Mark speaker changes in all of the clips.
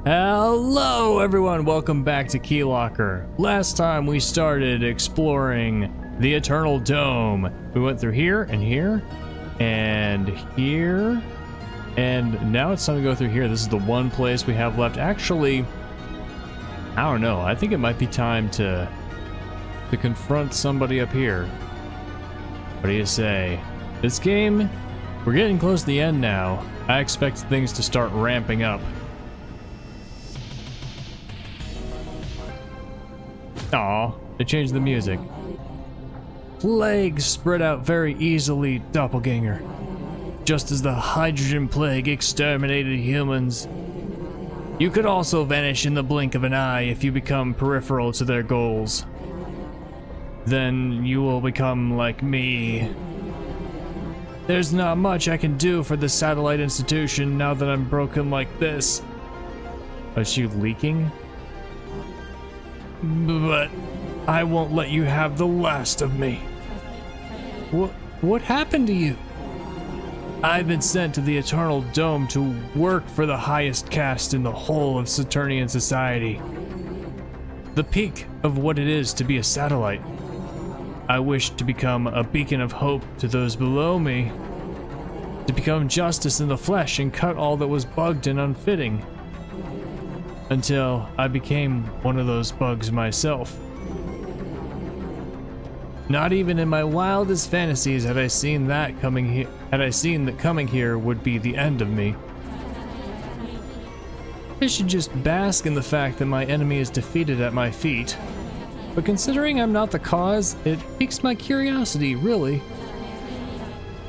Speaker 1: Hello everyone, welcome back to Keylocker. Last time we started exploring the Eternal Dome. We went through here and here and here, and now it's time to go through here. This is the one place we have left. Actually, I don't know, I think it might be time to confront somebody up here. What do you say? This game, we're getting close to the end now. I expect things to start ramping up. Aw, they changed the music. Plagues spread out very easily, doppelganger. Just as the hydrogen plague exterminated humans. You could also vanish in the blink of an eye if you become peripheral to their goals. Then you will become like me. There's not much I can do for the satellite institution now that I'm broken like this. Is she leaking? But I won't let you have the last of me. What happened to you? I've been sent to the Eternal Dome to work for the highest caste in the whole of Saturnian society. The peak of what it is to be a satellite. I wish to become a beacon of hope to those below me. To become justice in the flesh and cut all that was bugged and unfitting. Until I became one of those bugs myself. Not even in my wildest fantasies had I seen that coming here would be the end of me. I should just bask in the fact that my enemy is defeated at my feet. But considering I'm not the cause, it piques my curiosity, really.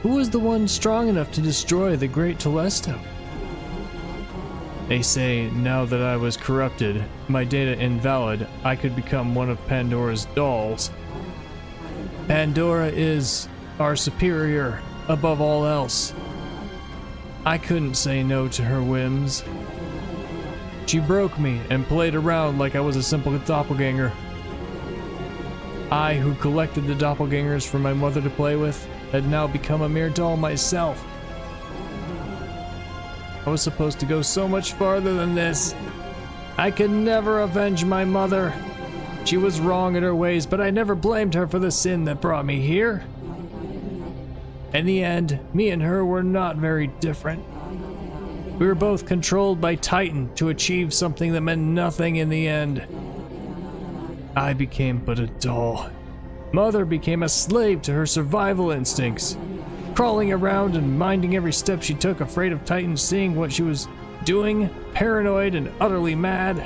Speaker 1: Who was the one strong enough to destroy the great Telesto? They say, now that I was corrupted, my data invalid, I could become one of Pandora's dolls. Pandora is our superior, above all else. I couldn't say no to her whims. She broke me and played around like I was a simple doppelganger. I, who collected the doppelgangers for my mother to play with, had now become a mere doll myself. I was supposed to go so much farther than this. I could never avenge my mother. She was wrong in her ways, but I never blamed her for the sin that brought me here. In the end, me and her were not very different. We were both controlled by Titan to achieve something that meant nothing in the end. I became but a doll. Mother became a slave to her survival instincts. Crawling around and minding every step she took, afraid of Titan seeing what she was doing, paranoid and utterly mad.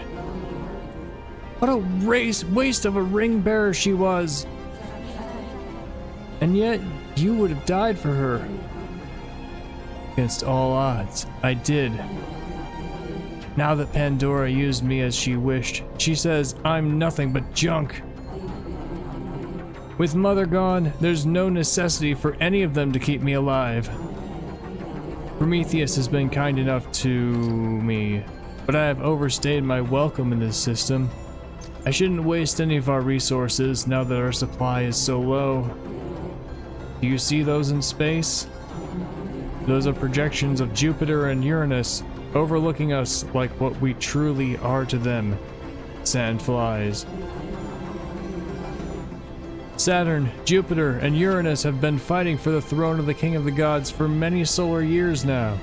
Speaker 1: What a waste of a ring bearer she was. And yet, you would have died for her. Against all odds, I did. Now that Pandora used me as she wished, she says I'm nothing but junk. With Mother gone, there's no necessity for any of them to keep me alive. Prometheus has been kind enough to me, but I have overstayed my welcome in this system. I shouldn't waste any of our resources now that our supply is so low. Do you see those in space? Those are projections of Jupiter and Uranus, overlooking us like what we truly are to them, sandflies. Saturn, Jupiter, and Uranus have been fighting for the throne of the King of the Gods for many solar years now.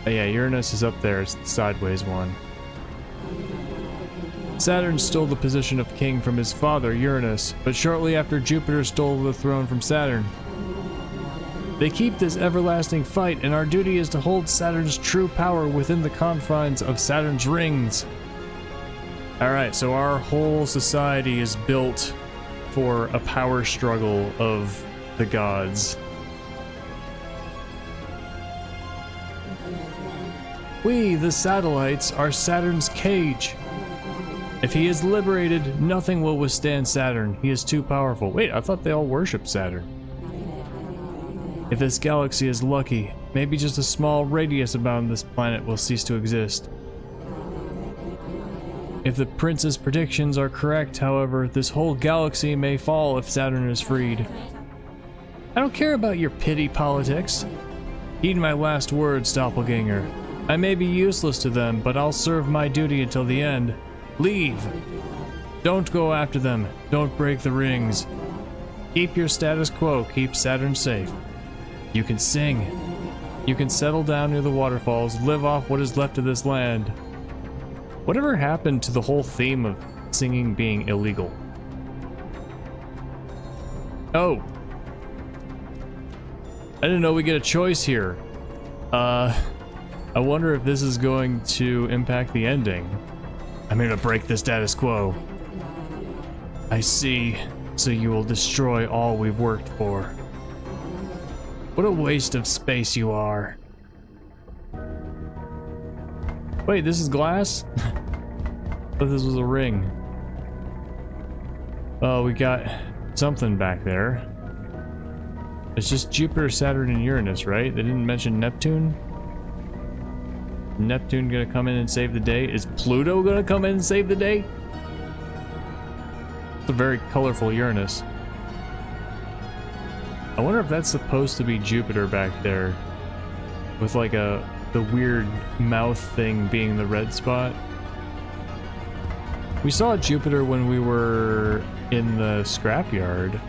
Speaker 1: Oh yeah, Uranus is up there, it's the sideways one. Saturn stole the position of king from his father, Uranus, but shortly after Jupiter stole the throne from Saturn. They keep this everlasting fight, and our duty is to hold Saturn's true power within the confines of Saturn's rings. Alright, so our whole society is built for a power struggle of the gods. We, the satellites, are Saturn's cage. If he is liberated, nothing will withstand Saturn. He is too powerful. Wait, I thought they all worship Saturn. If this galaxy is lucky, maybe just a small radius about this planet will cease to exist. If the prince's predictions are correct, however, this whole galaxy may fall if Saturn is freed. I don't care about your pity politics. Heed my last words, doppelganger. I may be useless to them, but I'll serve my duty until the end. Leave. Don't go after them. Don't break the rings. Keep your status quo. Keep Saturn safe. You can sing. You can settle down near the waterfalls, live off what is left of this land. Whatever happened to the whole theme of singing being illegal? Oh. I didn't know we get a choice here. I wonder if this is going to impact the ending. I'm here to break the status quo. I see. So you will destroy all we've worked for. What a waste of space you are. Wait, this is glass? I thought this was a ring. Oh, we got something back there. It's just Jupiter, Saturn, and Uranus, right? They didn't mention Neptune? Neptune gonna come in and save the day? Is Pluto gonna come in and save the day? It's a very colorful Uranus. I wonder if that's supposed to be Jupiter back there, with like the weird mouth thing being the red spot. We saw Jupiter when we were in the scrapyard.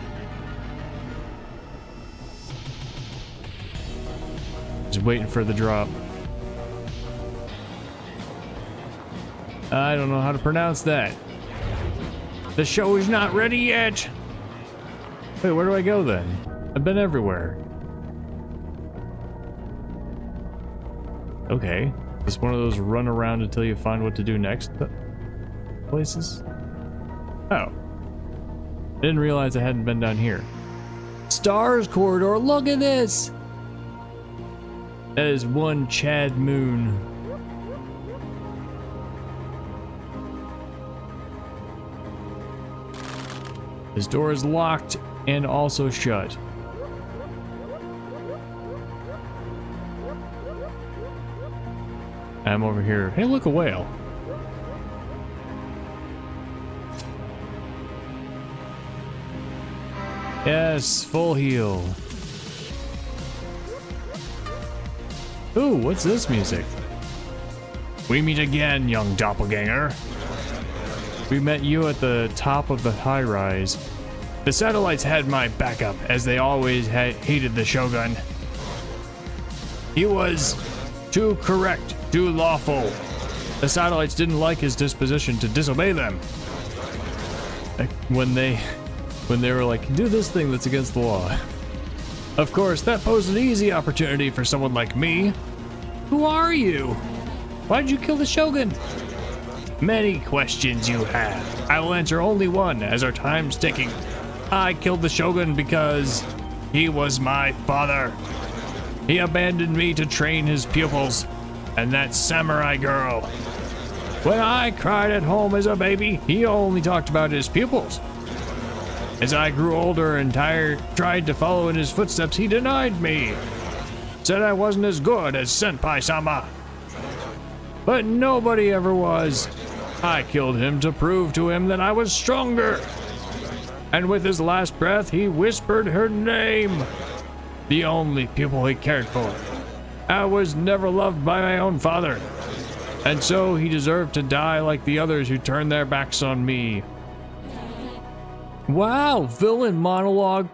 Speaker 1: Just waiting for the drop. I don't know how to pronounce that. The show is not ready yet. Wait, where do I go then? I've been everywhere. Okay. Is this one of those run around until you find what to do next places? Oh. I didn't realize I hadn't been down here. Stars corridor, look at this! That is one Chad moon. This door is locked and also shut. I'm over here. Hey, look, a whale. Yes, full heal. Ooh, what's this music? We meet again, young doppelganger. We met you at the top of the high rise. The satellites had my backup, as they always hated the Shogun. He was too correct, too lawful. The satellites didn't like his disposition to disobey them. When they were like, do this thing that's against the law. Of course, that posed an easy opportunity for someone like me. Who are you? Why'd you kill the Shogun? Many questions you have. I will answer only one, as our time's ticking. I killed the Shogun because he was my father. He abandoned me to train his pupils, and that samurai girl. When I cried at home as a baby, he only talked about his pupils. As I grew older and tried to follow in his footsteps, he denied me. Said I wasn't as good as Senpai-sama. But nobody ever was. I killed him to prove to him that I was stronger. And with his last breath, he whispered her name. The only pupil he cared for. I was never loved by my own father. And so he deserved to die like the others who turned their backs on me. Wow, villain monologue.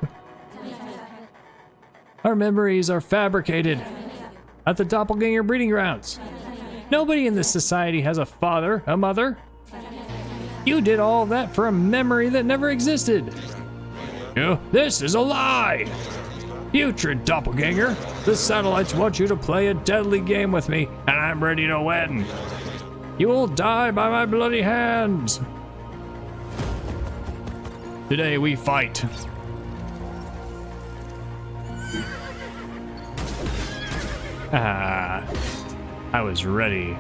Speaker 1: Our memories are fabricated at the doppelganger breeding grounds. Nobody in this society has a father, a mother. You did all of that for a memory that never existed. This is a lie. Putrid doppelganger, the satellites want you to play a deadly game with me, and I'm ready to win. You will die by my bloody hands. Today we fight. I was ready.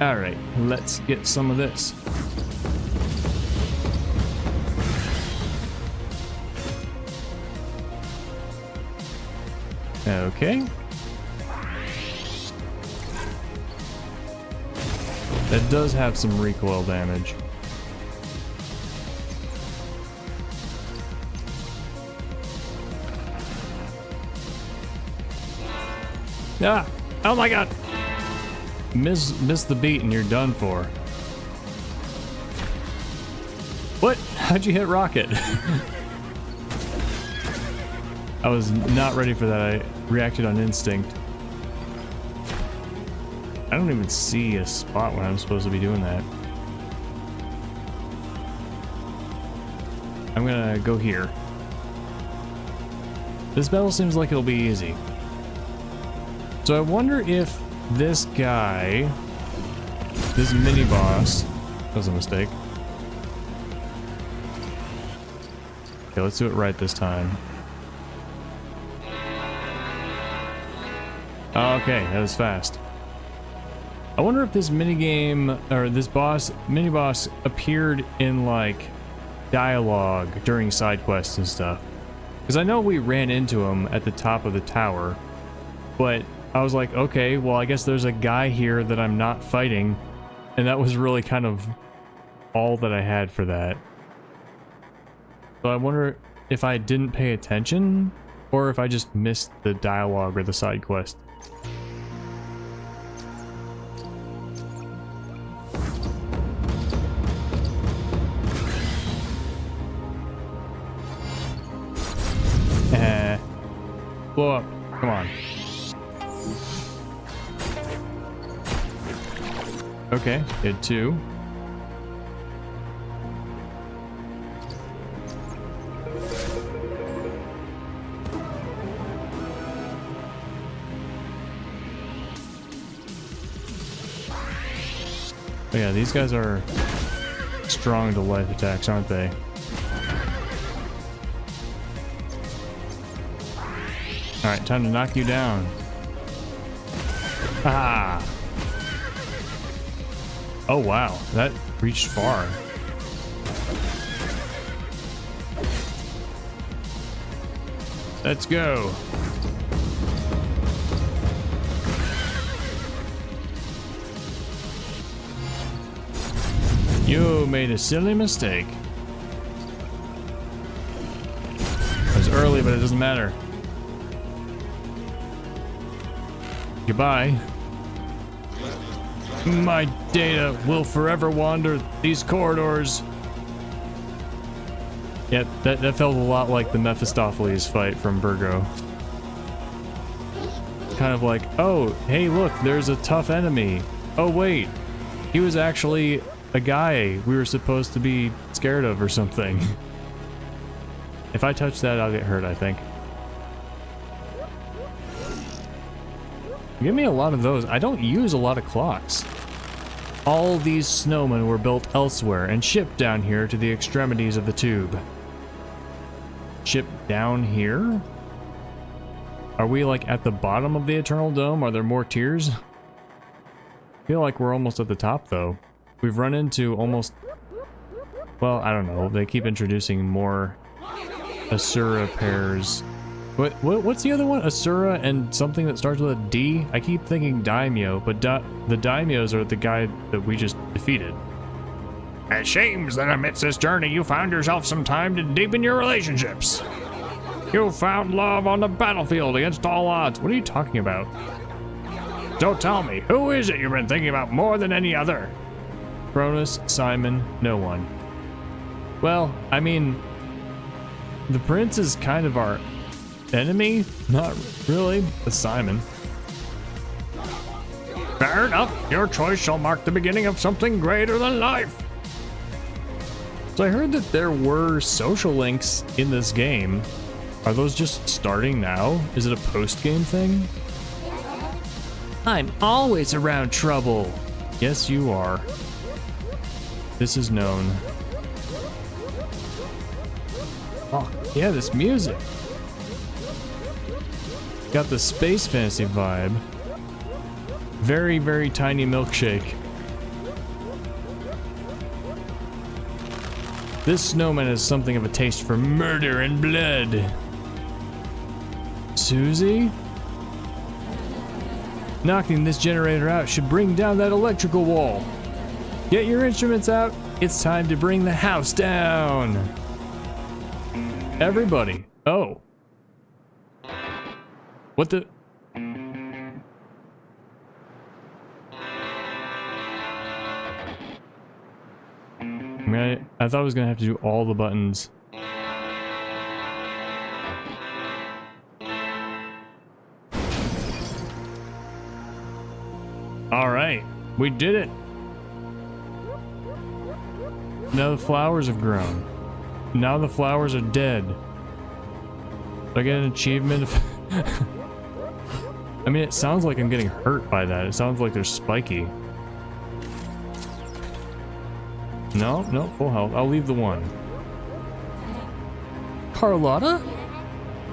Speaker 1: All right, let's get some of this. Okay. That does have some recoil damage. Ah! Oh my god! Miss the beat and you're done for. What? How'd you hit rocket? I was not ready for that. I reacted on instinct. I don't even see a spot when I'm supposed to be doing that. I'm gonna go here. This battle seems like it'll be easy. So I wonder if this guy, this mini boss, that was a mistake. Okay, let's do it right this time. Okay, that was fast. I wonder if this minigame, or this mini boss appeared in like dialogue during side quests and stuff. Because I know we ran into him at the top of the tower, but I was like, okay, well I guess there's a guy here that I'm not fighting, and that was really kind of all that I had for that. So I wonder if I didn't pay attention, or if I just missed the dialogue or the side quest. Blow up. Come on. Okay, did 2. Oh yeah, these guys are strong to life attacks, aren't they? Alright, time to knock you down. Ah! Oh wow, that reached far. Let's go. You made a silly mistake. It was early, but it doesn't matter. Goodbye. My data will forever wander these corridors. Yeah, that felt a lot like the Mephistopheles fight from Virgo. Kind of like, oh, hey look, there's a tough enemy. Oh wait, he was actually a guy we were supposed to be scared of or something. If I touch that, I'll get hurt, I think. Give me a lot of those. I don't use a lot of clocks. All these snowmen were built elsewhere and shipped down here to the extremities of the tube. Shipped down here? Are we like at the bottom of the Eternal Dome? Are there more tiers? I feel like we're almost at the top though. We've run into almost... Well, I don't know. They keep introducing more Asura pairs. What's the other one? Asura and something that starts with a D? I keep thinking Daimyo, but the Daimyos are the guy that we just defeated. It seems that amidst this journey you found yourself some time to deepen your relationships. You found love on the battlefield against all odds. What are you talking about? So tell me, who is it you've been thinking about more than any other? Cronus, Simon, no one. Well, I mean, the prince is kind of our enemy? Not really. It's Simon. Fair enough. Your choice shall mark the beginning of something greater than life. So I heard that there were social links in this game. Are those just starting now? Is it a post-game thing? I'm always around trouble. Yes, you are. This is known. Oh, yeah, this music. Got the space fantasy vibe. Very, very tiny milkshake. This snowman has something of a taste for murder and blood. Susie? Knocking this generator out should bring down that electrical wall. Get your instruments out. It's time to bring the house down. Everybody. Oh. What the? I thought I was gonna have to do all the buttons. All right, we did it. Now the flowers have grown. Now the flowers are dead. Do I get an achievement? I mean, it sounds like I'm getting hurt by that. It sounds like they're spiky. No, no, full health. I'll leave the one. Carlotta?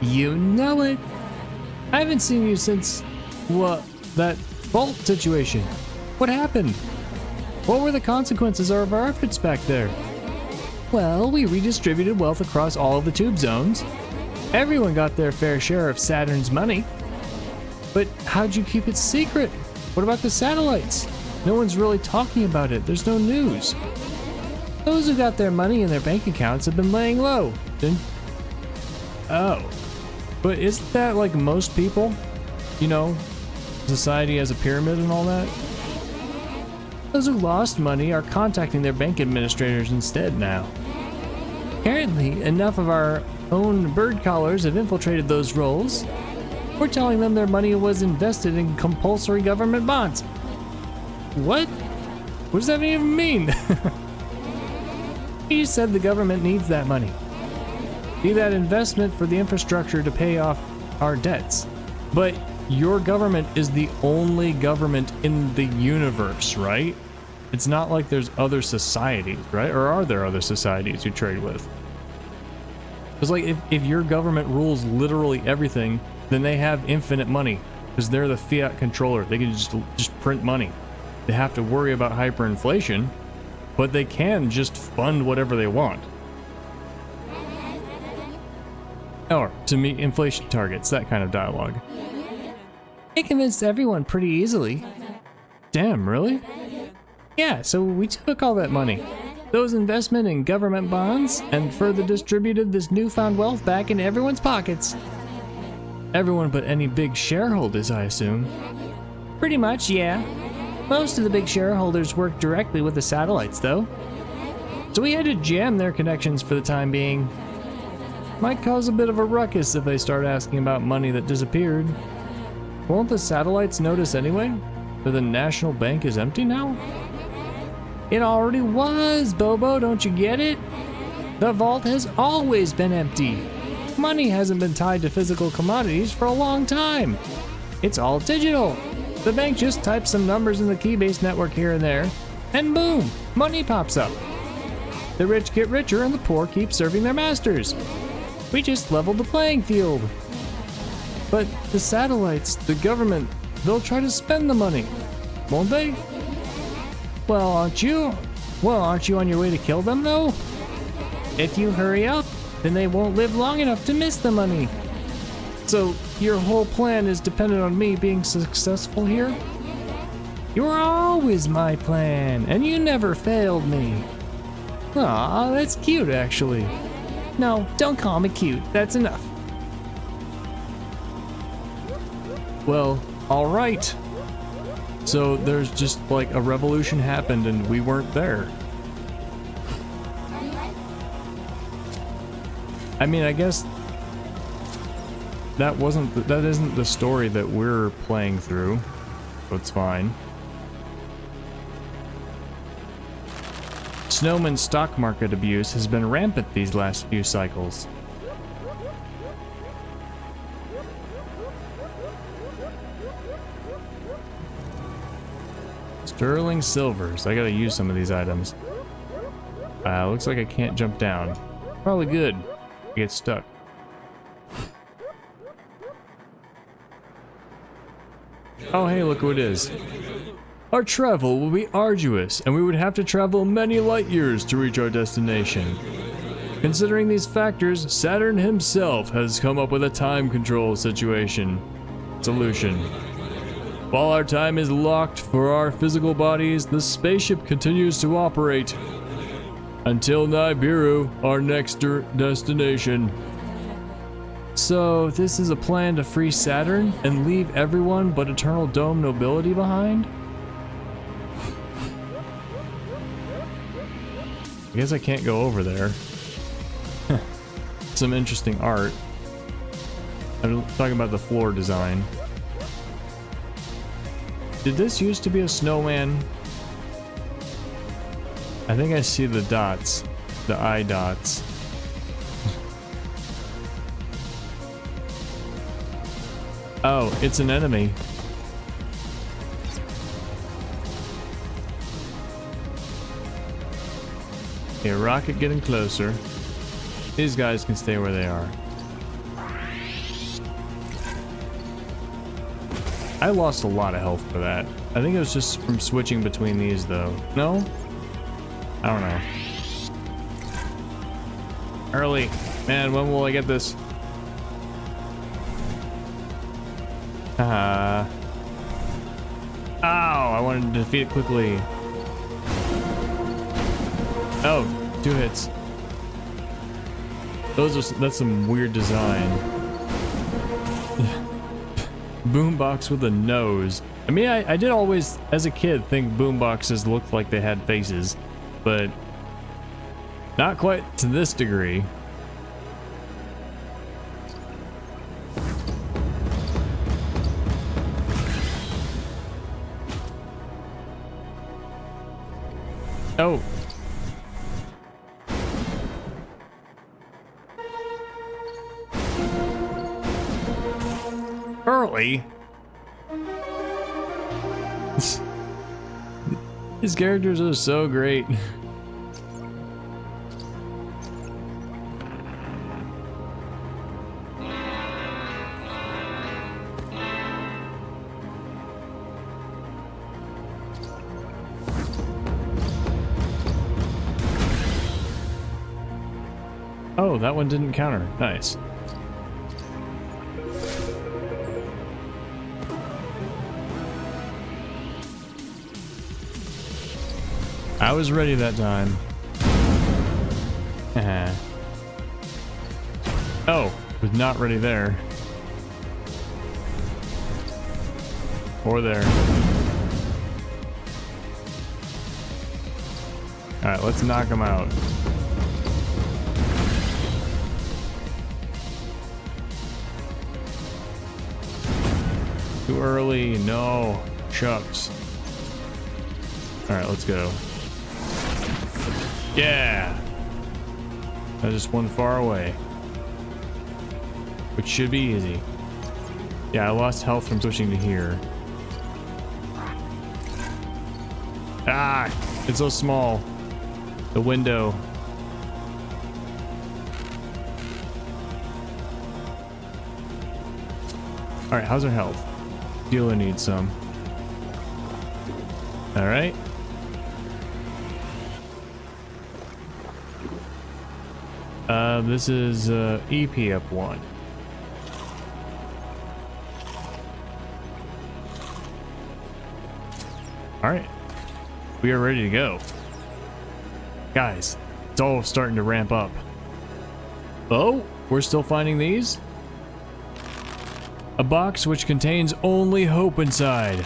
Speaker 1: You know it. I haven't seen you since, what, that vault situation. What happened? What were the consequences of our efforts back there? Well, we redistributed wealth across all of the tube zones. Everyone got their fair share of Saturn's money. But how'd you keep it secret? What about the satellites? No one's really talking about it. There's no news. Those who got their money in their bank accounts have been laying low. Oh. But isn't that like most people? You know, society has a pyramid and all that? Those who lost money are contacting their bank administrators instead now. Apparently, enough of our own bird collars have infiltrated those roles. We're telling them their money was invested in compulsory government bonds. What? What does that even mean? You said the government needs that money. Be that investment for the infrastructure to pay off our debts. But your government is the only government in the universe, right? It's not like there's other societies, right? Or are there other societies you trade with? It's like if your government rules literally everything, then they have infinite money because they're the fiat controller. They can just print money. They have to worry about hyperinflation, but they can just fund whatever they want. Or to meet inflation targets, that kind of dialogue. They convinced everyone pretty easily. Damn, really? Yeah, so we took all that money, those investment in government bonds, and further distributed this newfound wealth back into everyone's pockets. Everyone but any big shareholders, I assume. Pretty much, yeah. Most of the big shareholders work directly with the satellites, though. So we had to jam their connections for the time being. Might cause a bit of a ruckus if they start asking about money that disappeared. Won't the satellites notice anyway? That the national bank is empty now? It already was, Bobo, don't you get it? The vault has always been empty. Money hasn't been tied to physical commodities for a long time. It's all digital. The bank just types some numbers in the Keybase network here and there, and boom, money pops up. The rich get richer and the poor keep serving their masters. We just leveled the playing field. But the satellites, the government, they'll try to spend the money, won't they? Well, aren't you? Well, aren't you on your way to kill them, though? If you hurry up, then they won't live long enough to miss the money. So, your whole plan is dependent on me being successful here? You were always my plan, and you never failed me. Aw, that's cute, actually. No, don't call me cute. That's enough. Well, alright. So there's just like a revolution happened and we weren't there. I mean, I guess that isn't the story that we're playing through, so it's fine. Snowman's stock market abuse has been rampant these last few cycles. Sterling silvers. I gotta use some of these items. Looks like I can't jump down. Probably good. I get stuck. Oh hey, look who it is. Our travel will be arduous, and we would have to travel many light years to reach our destination. Considering these factors, Saturn himself has come up with a time control solution. While our time is locked for our physical bodies, the spaceship continues to operate until Nibiru, our next destination. So this is a plan to free Saturn and leave everyone but Eternal Dome nobility behind? I guess I can't go over there. Some interesting art. I'm talking about the floor design. Did this used to be a snowman? I think I see the dots. The eye dots. Oh, it's an enemy. Okay, rocket getting closer. These guys can stay where they are. I lost a lot of health for that. I think it was just from switching between these though. No? I don't know. Early. Man, when will I get this? Ow, I wanted to defeat it quickly. Oh, 2 hits. That's some weird design. Boombox with a nose. I mean, I did always, as a kid, think boomboxes looked like they had faces, but not quite to this degree. Oh. Early. His characters are so great. Oh, that one didn't counter. Nice. I was ready that time. Oh, was not ready there. Or there. Alright, let's knock him out. Too early, no. Shucks. Alright, let's go. Yeah! I just one far away. Which should be easy. Yeah, I lost health from pushing to here. Ah! It's so small. The window. Alright, how's our health? Dealer needs some. Alright. This is EP up 1. Alright. We are ready to go. Guys, it's all starting to ramp up. Oh, we're still finding these? A box which contains only hope inside.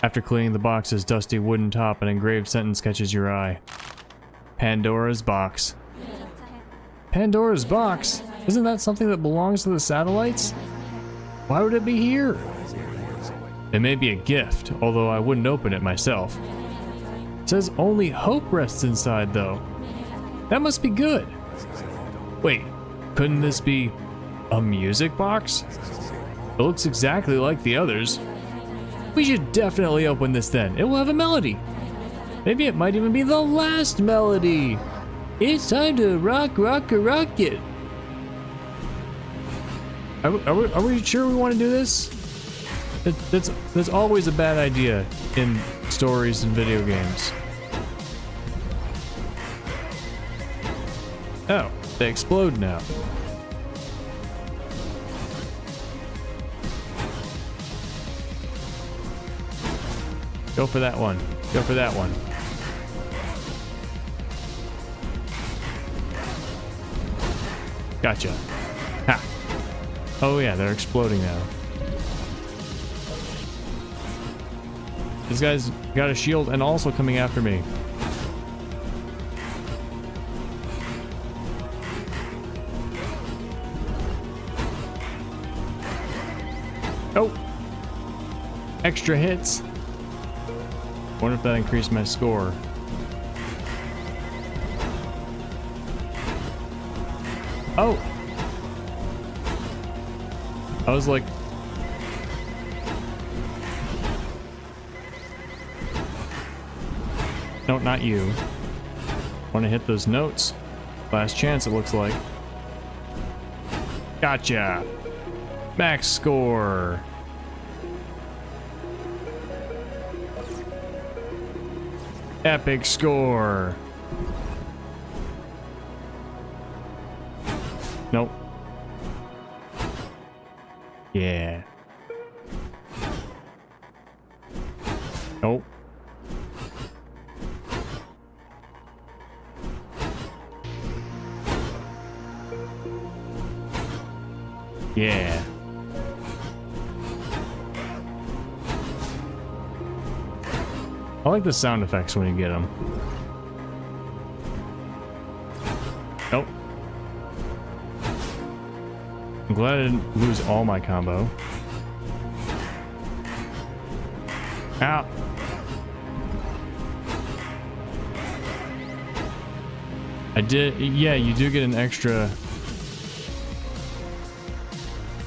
Speaker 1: After cleaning the box's dusty wooden top, an engraved sentence catches your eye. Pandora's box. Pandora's box? Isn't that something that belongs to the satellites? Why would it be here? It may be a gift, although I wouldn't open it myself. It says only hope rests inside, though. That must be good. Wait, couldn't this be a music box? It looks exactly like the others. We should definitely open this then. It will have a melody. Maybe it might even be the last melody. It's time to rock it. Are we sure we want to do this? That's always a bad idea in stories and video games. Oh, they explode now. Go for that one. Go for that one. Gotcha. Ha. Oh yeah, they're exploding now. This guy's got a shield and also coming after me. extra hits. Wonder if that increased my score. Oh! I was like... No, not you. Want to hit those notes. Last chance, it looks like. Gotcha! Max score! Epic score! Nope. Yeah. Nope. Yeah. I like the sound effects when you get them. Nope. I'm glad I didn't lose all my combo. Ow. I did, yeah, you do get an extra.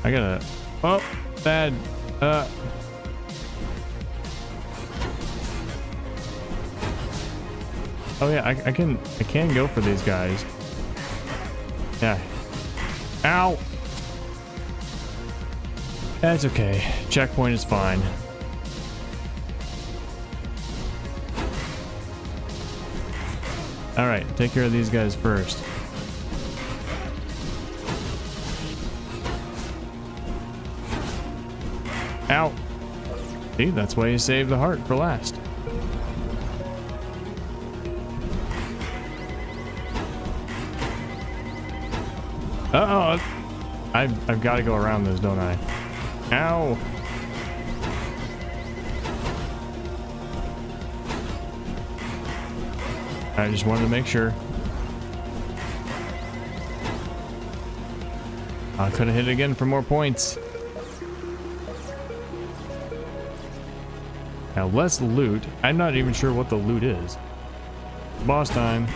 Speaker 1: I gotta, oh, bad, oh yeah, I can go for these guys. Yeah. Ow! That's okay. Checkpoint is fine. Alright, take care of these guys first. Ow! See, that's why you save the heart for last. Uh-oh! I've got to go around those, don't I? Ow! I just wanted to make sure. I could have hit it again for more points. Now less loot. I'm not even sure what the loot is. Boss time.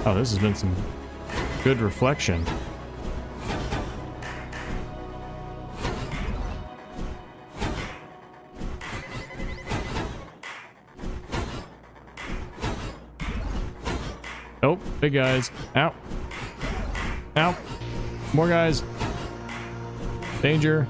Speaker 1: Oh, this has been some good reflection. Oh, big guys. Ow. Ow. More guys. Danger.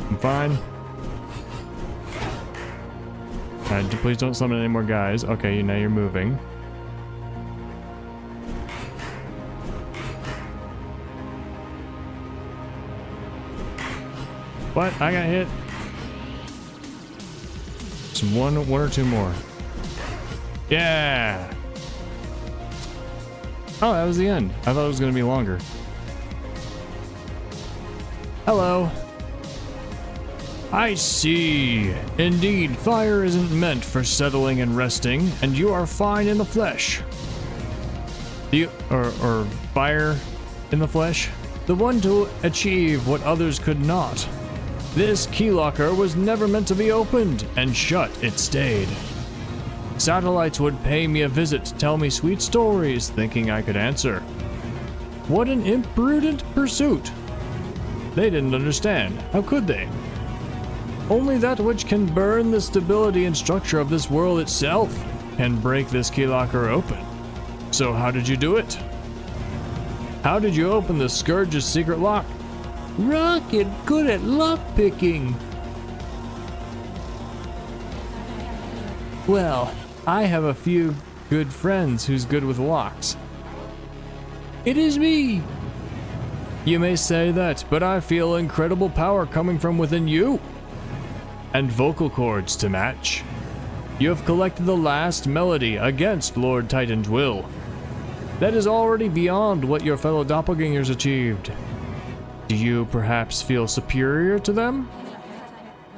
Speaker 1: I'm fine. Please don't summon any more guys. Okay, now you're moving. What? I got hit. Some one or two more. Yeah. Oh, that was the end. I thought it was going to be longer. Hello. I see. Indeed, fire isn't meant for settling and resting, and you are fine in the flesh. Or fire in the flesh? The one to achieve what others could not. This keylocker was never meant to be opened, and shut it stayed. Satellites would pay me a visit, tell me sweet stories, thinking I could answer. What an imprudent pursuit. They didn't understand. How could they? Only that which can burn the stability and structure of this world itself can break this keylocker open. So how did you do it? How did you open the Scourge's secret lock? Rocket good at lock picking. Well, I have a few good friends who's good with locks. It is me. You may say that, but I feel incredible power coming from within you. And vocal cords to match. You have collected the last melody against Lord Titan's will. That is already beyond what your fellow doppelgangers achieved. Do you perhaps feel superior to them?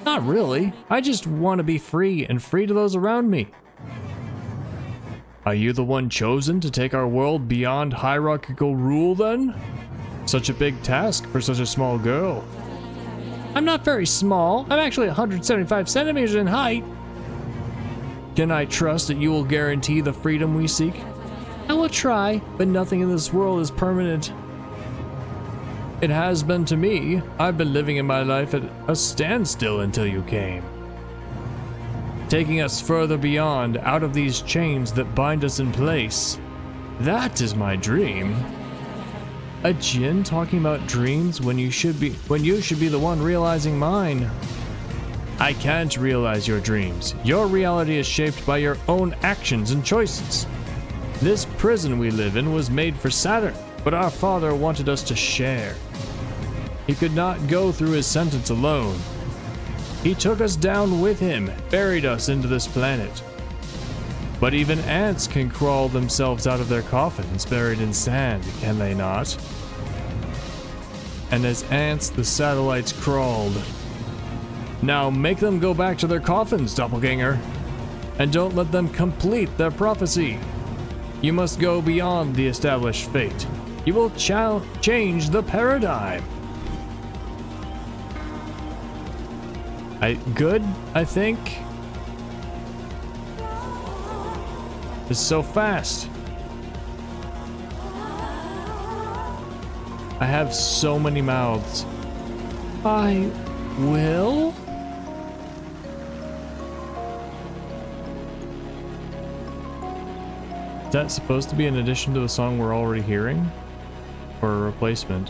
Speaker 1: Not really. I just want to be free and free to those around me. Are you the one chosen to take our world beyond hierarchical rule then? Such a big task for such a small girl. I'm not very small. I'm actually 175 centimeters in height. Can I trust that you will guarantee the freedom we seek? I will try, but nothing in this world is permanent. It has been to me. I've been living in my life at a standstill until you came. Taking us further beyond, out of these chains that bind us in place. That is my dream. A djinn talking about dreams when you should be the one realizing mine. I can't realize your dreams. Your reality is shaped by your own actions and choices. This prison we live in was made for Saturn, but our father wanted us to share. He could not go through his sentence alone. He took us down with him, buried us into this planet. But even ants can crawl themselves out of their coffins buried in sand, can they not? And as ants, the satellites crawled. Now make them go back to their coffins, doppelganger. And don't let them complete their prophecy. You must go beyond the established fate. You will change the paradigm. Good, I think. It's so fast. I have so many mouths. I will? Is that supposed to be an addition to the song we're already hearing? Or a replacement?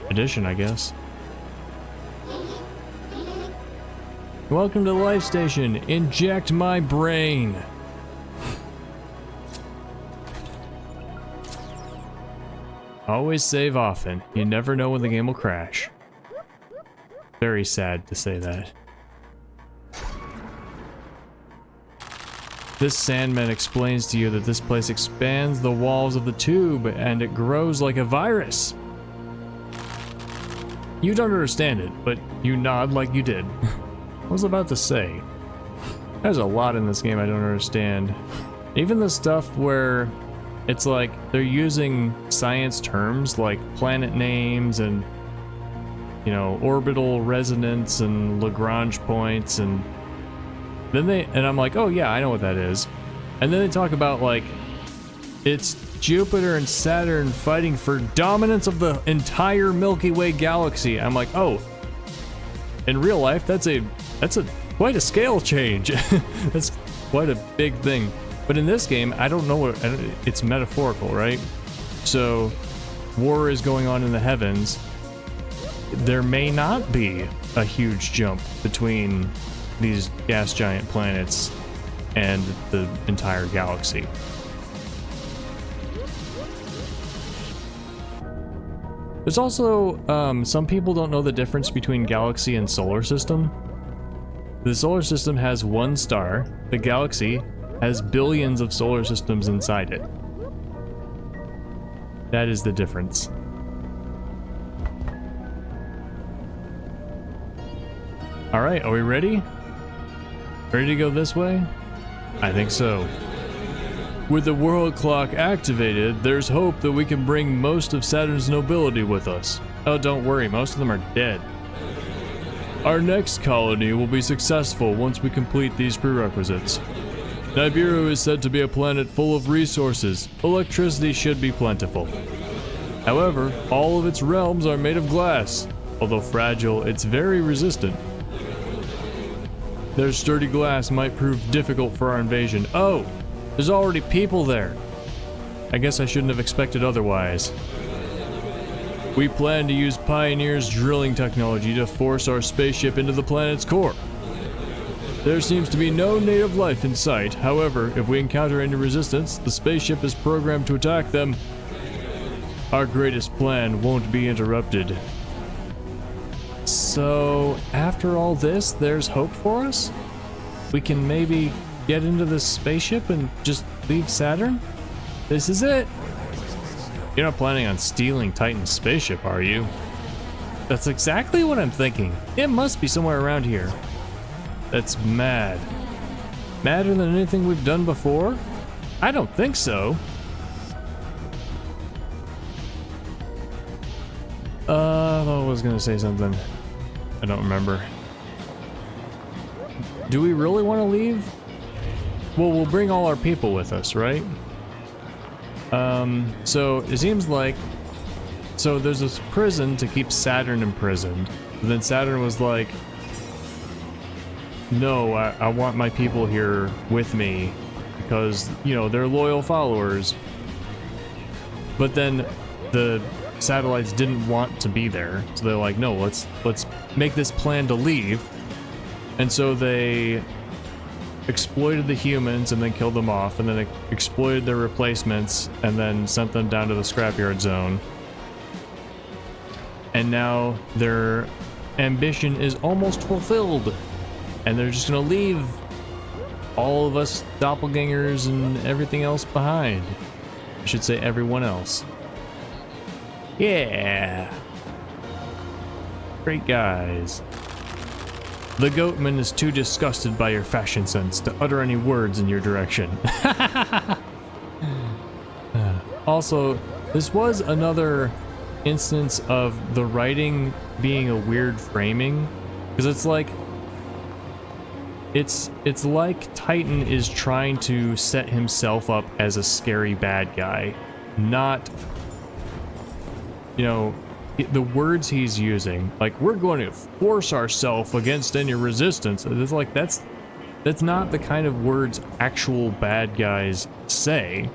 Speaker 1: Addition, I guess. Welcome to the life station. Inject my brain. Always save often. You never know when the game will crash. Very sad to say that. This Sandman explains to you that this place expands the walls of the tube and it grows like a virus. You don't understand it, but you nod like you did. I was about to say, there's a lot in this game I don't understand. Even the stuff where it's like they're using science terms like planet names and, you know, orbital resonance and Lagrange points, and then I'm like, oh yeah, I know what that is. And then they talk about like it's Jupiter and Saturn fighting for dominance of the entire Milky Way galaxy. I'm like, oh, in real life that's quite a scale change. That's quite a big thing. But in this game, I don't know what it's metaphorical, right? So war is going on in the heavens. There may not be a huge jump between these gas giant planets and the entire galaxy. There's also some people don't know the difference between galaxy and solar system. The solar system has one star. The galaxy has billions of solar systems inside it. That is the difference. Alright, are we ready? Ready to go this way? I think so. With the world clock activated, there's hope that we can bring most of Saturn's nobility with us. Oh, don't worry, most of them are dead. Our next colony will be successful once we complete these prerequisites. Nibiru is said to be a planet full of resources. Electricity should be plentiful. However, all of its realms are made of glass. Although fragile, it's very resistant. Their sturdy glass might prove difficult for our invasion. Oh, there's already people there. I guess I shouldn't have expected otherwise. We plan to use Pioneer's drilling technology to force our spaceship into the planet's core. There seems to be no native life in sight. However, if we encounter any resistance, the spaceship is programmed to attack them. Our greatest plan won't be interrupted. So, after all this, there's hope for us? We can maybe get into this spaceship and just leave Saturn? This is it! You're not planning on stealing Titan's spaceship, are you? That's exactly what I'm thinking. It must be somewhere around here. That's mad. Madder than anything we've done before? I don't think so. I was gonna say something. I don't remember. Do we really want to leave? Well, we'll bring all our people with us, right? So it seems like... So there's this prison to keep Saturn imprisoned. But then Saturn was like, no, I want my people here with me because, you know, they're loyal followers. But then the satellites didn't want to be there. So they're like, no, let's make this plan to leave. And so they exploited the humans and then killed them off, and then exploited their replacements and then sent them down to the scrapyard zone. And now their ambition is almost fulfilled, and they're just gonna leave all of us doppelgangers and everything else behind. I should say everyone else. Yeah. Great guys. The Goatman is too disgusted by your fashion sense to utter any words in your direction. Also, this was another instance of the writing being a weird framing, because it's like Titan is trying to set himself up as a scary bad guy, not, you know, the words he's using, like, we're going to force ourselves against any resistance. It's like, that's not the kind of words actual bad guys say.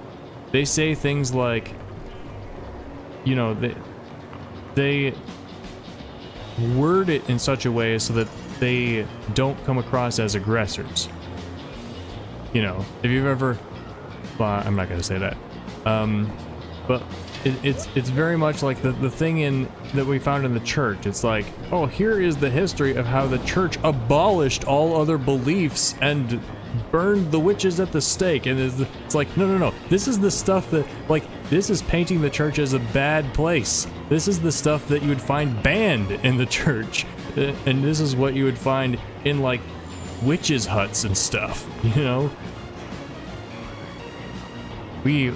Speaker 1: They say things like, you know, they word it in such a way so that they don't come across as aggressors. You know, if you've ever, well, I'm not gonna say that, but it's very much like the thing that we found in the church. It's like, oh, here is the history of how the church abolished all other beliefs and burned the witches at the stake. And it's like, no, this is the stuff that, like, this is painting the church as a bad place. This is the stuff that you would find banned in the church, and this is what you would find in, like, witches' huts and stuff, you know? We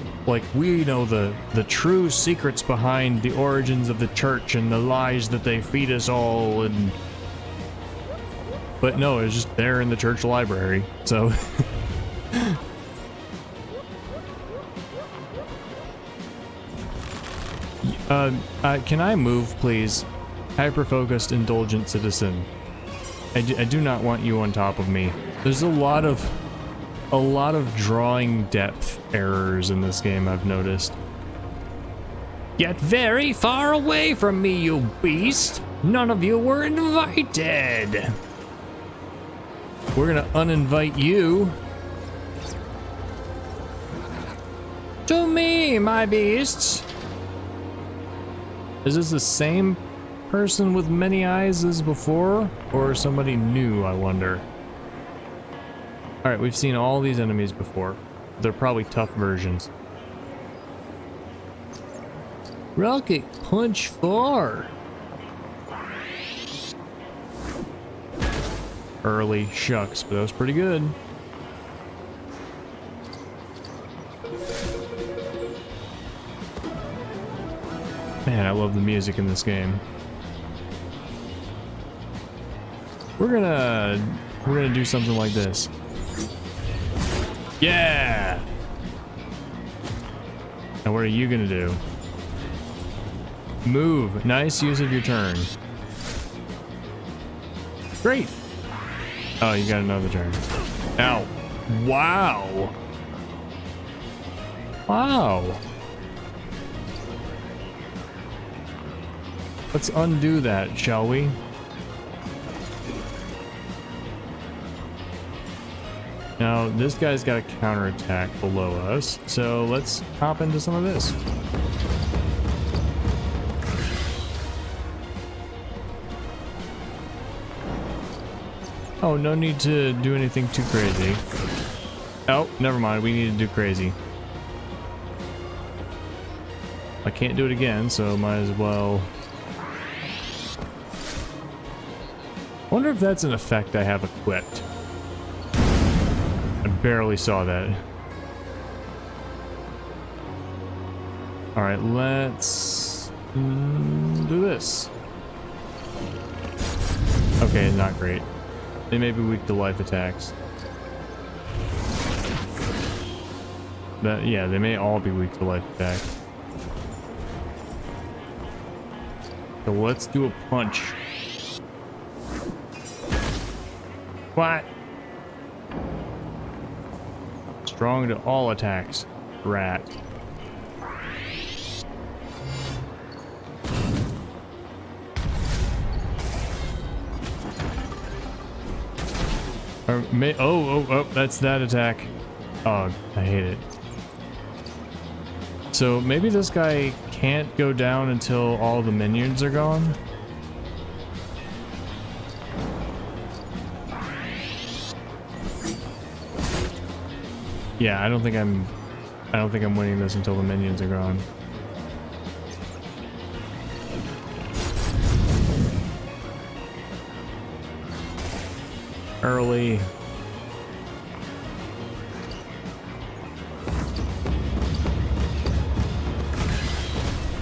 Speaker 1: know the true secrets behind the origins of the church and the lies that they feed us all, but no, it's just there in the church library, so... Can I move, please? Hyper-focused, indulgent citizen. I do not want you on top of me. There's a lot of drawing depth errors in this game, I've noticed. Get very far away from me, you beast! None of you were invited! We're gonna uninvite you. To me, my beasts! Is this the same person with many eyes as before? Or somebody new, I wonder? Alright, we've seen all these enemies before. They're probably tough versions. Rocket Punch 4! Early shucks, but that was pretty good. Man, I love the music in this game. We're gonna do something like this. Yeah! Now what are you gonna do? Move. Nice use of your turn. Great! Oh, you got another turn. Ow. Wow! Wow! Let's undo that, shall we? Now, this guy's got a counterattack below us, so let's hop into some of this. Oh, no need to do anything too crazy. Oh, never mind, we need to do crazy. I can't do it again, so might as well. Wonder if that's an effect I have equipped. I barely saw that. Alright, let's do this. Okay, not great. They may be weak to life attacks. Yeah, they may all be weak to life attacks. So let's do a punch. What? Strong to all attacks. Rat. Oh, that's that attack. Oh, I hate it. So maybe this guy can't go down until all the minions are gone? Yeah, I don't think I'm winning this until the minions are gone. Early.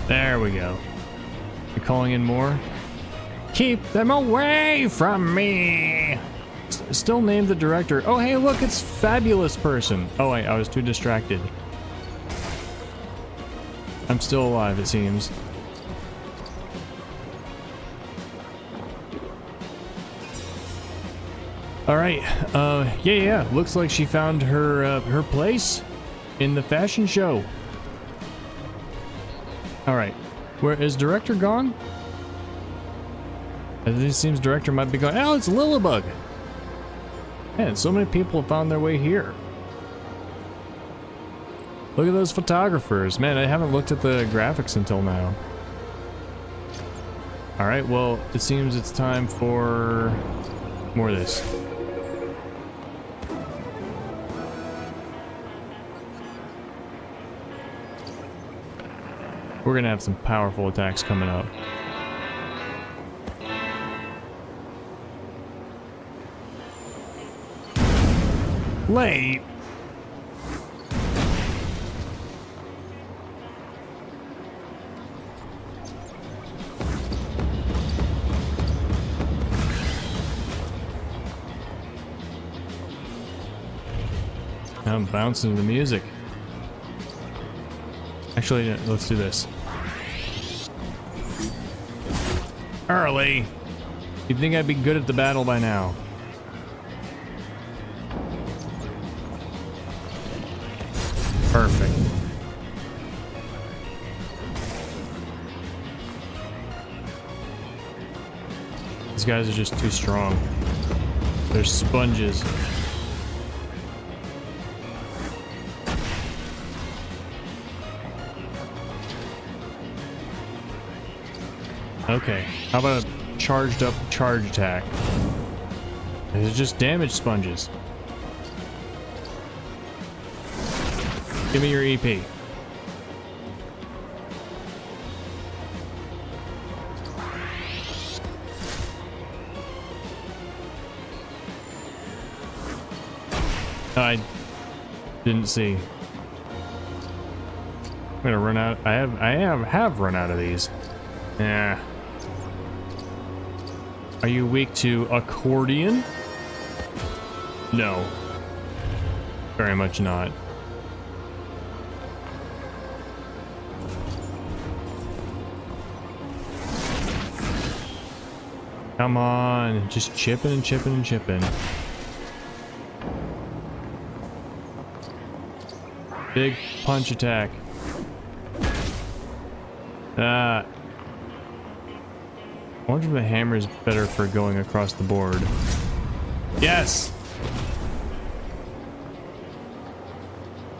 Speaker 1: There we go. You calling in more? Keep them away from me! Still name the director. Oh, hey, look, it's Fabulous Person. Oh, I was too distracted. I'm still alive, it seems. All right. Yeah. Looks like she found her place in the fashion show. All right. Where is director gone? It seems director might be gone. Oh, it's Lillibug. Man, so many people have found their way here. Look at those photographers. Man, I haven't looked at the graphics until now. All right. Well, it seems it's time for more of this. We're gonna have some powerful attacks coming up. Late. I'm bouncing to the music. Actually, let's do this. Early. You'd think I'd be good at the battle by now. Perfect. These guys are just too strong. They're sponges. Okay, how about a charged up charge attack? These are just damage sponges. Give me your EP. I didn't see. I'm gonna run out. I have run out of these. Yeah. Are you weak to accordion? No. Very much not. Come on, just chipping and chipping and chipping. Big punch attack. I wonder if the hammer is better for going across the board. Yes!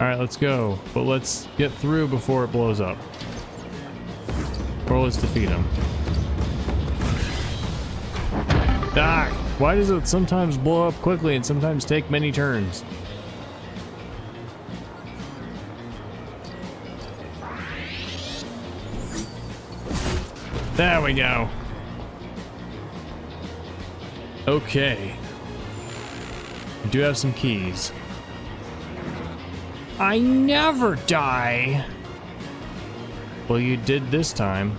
Speaker 1: Alright, let's go. But let's get through before it blows up. Or let's defeat him. Ah! Why does it sometimes blow up quickly and sometimes take many turns? There we go. Okay. We do have some keys. I never die. Well, you did this time.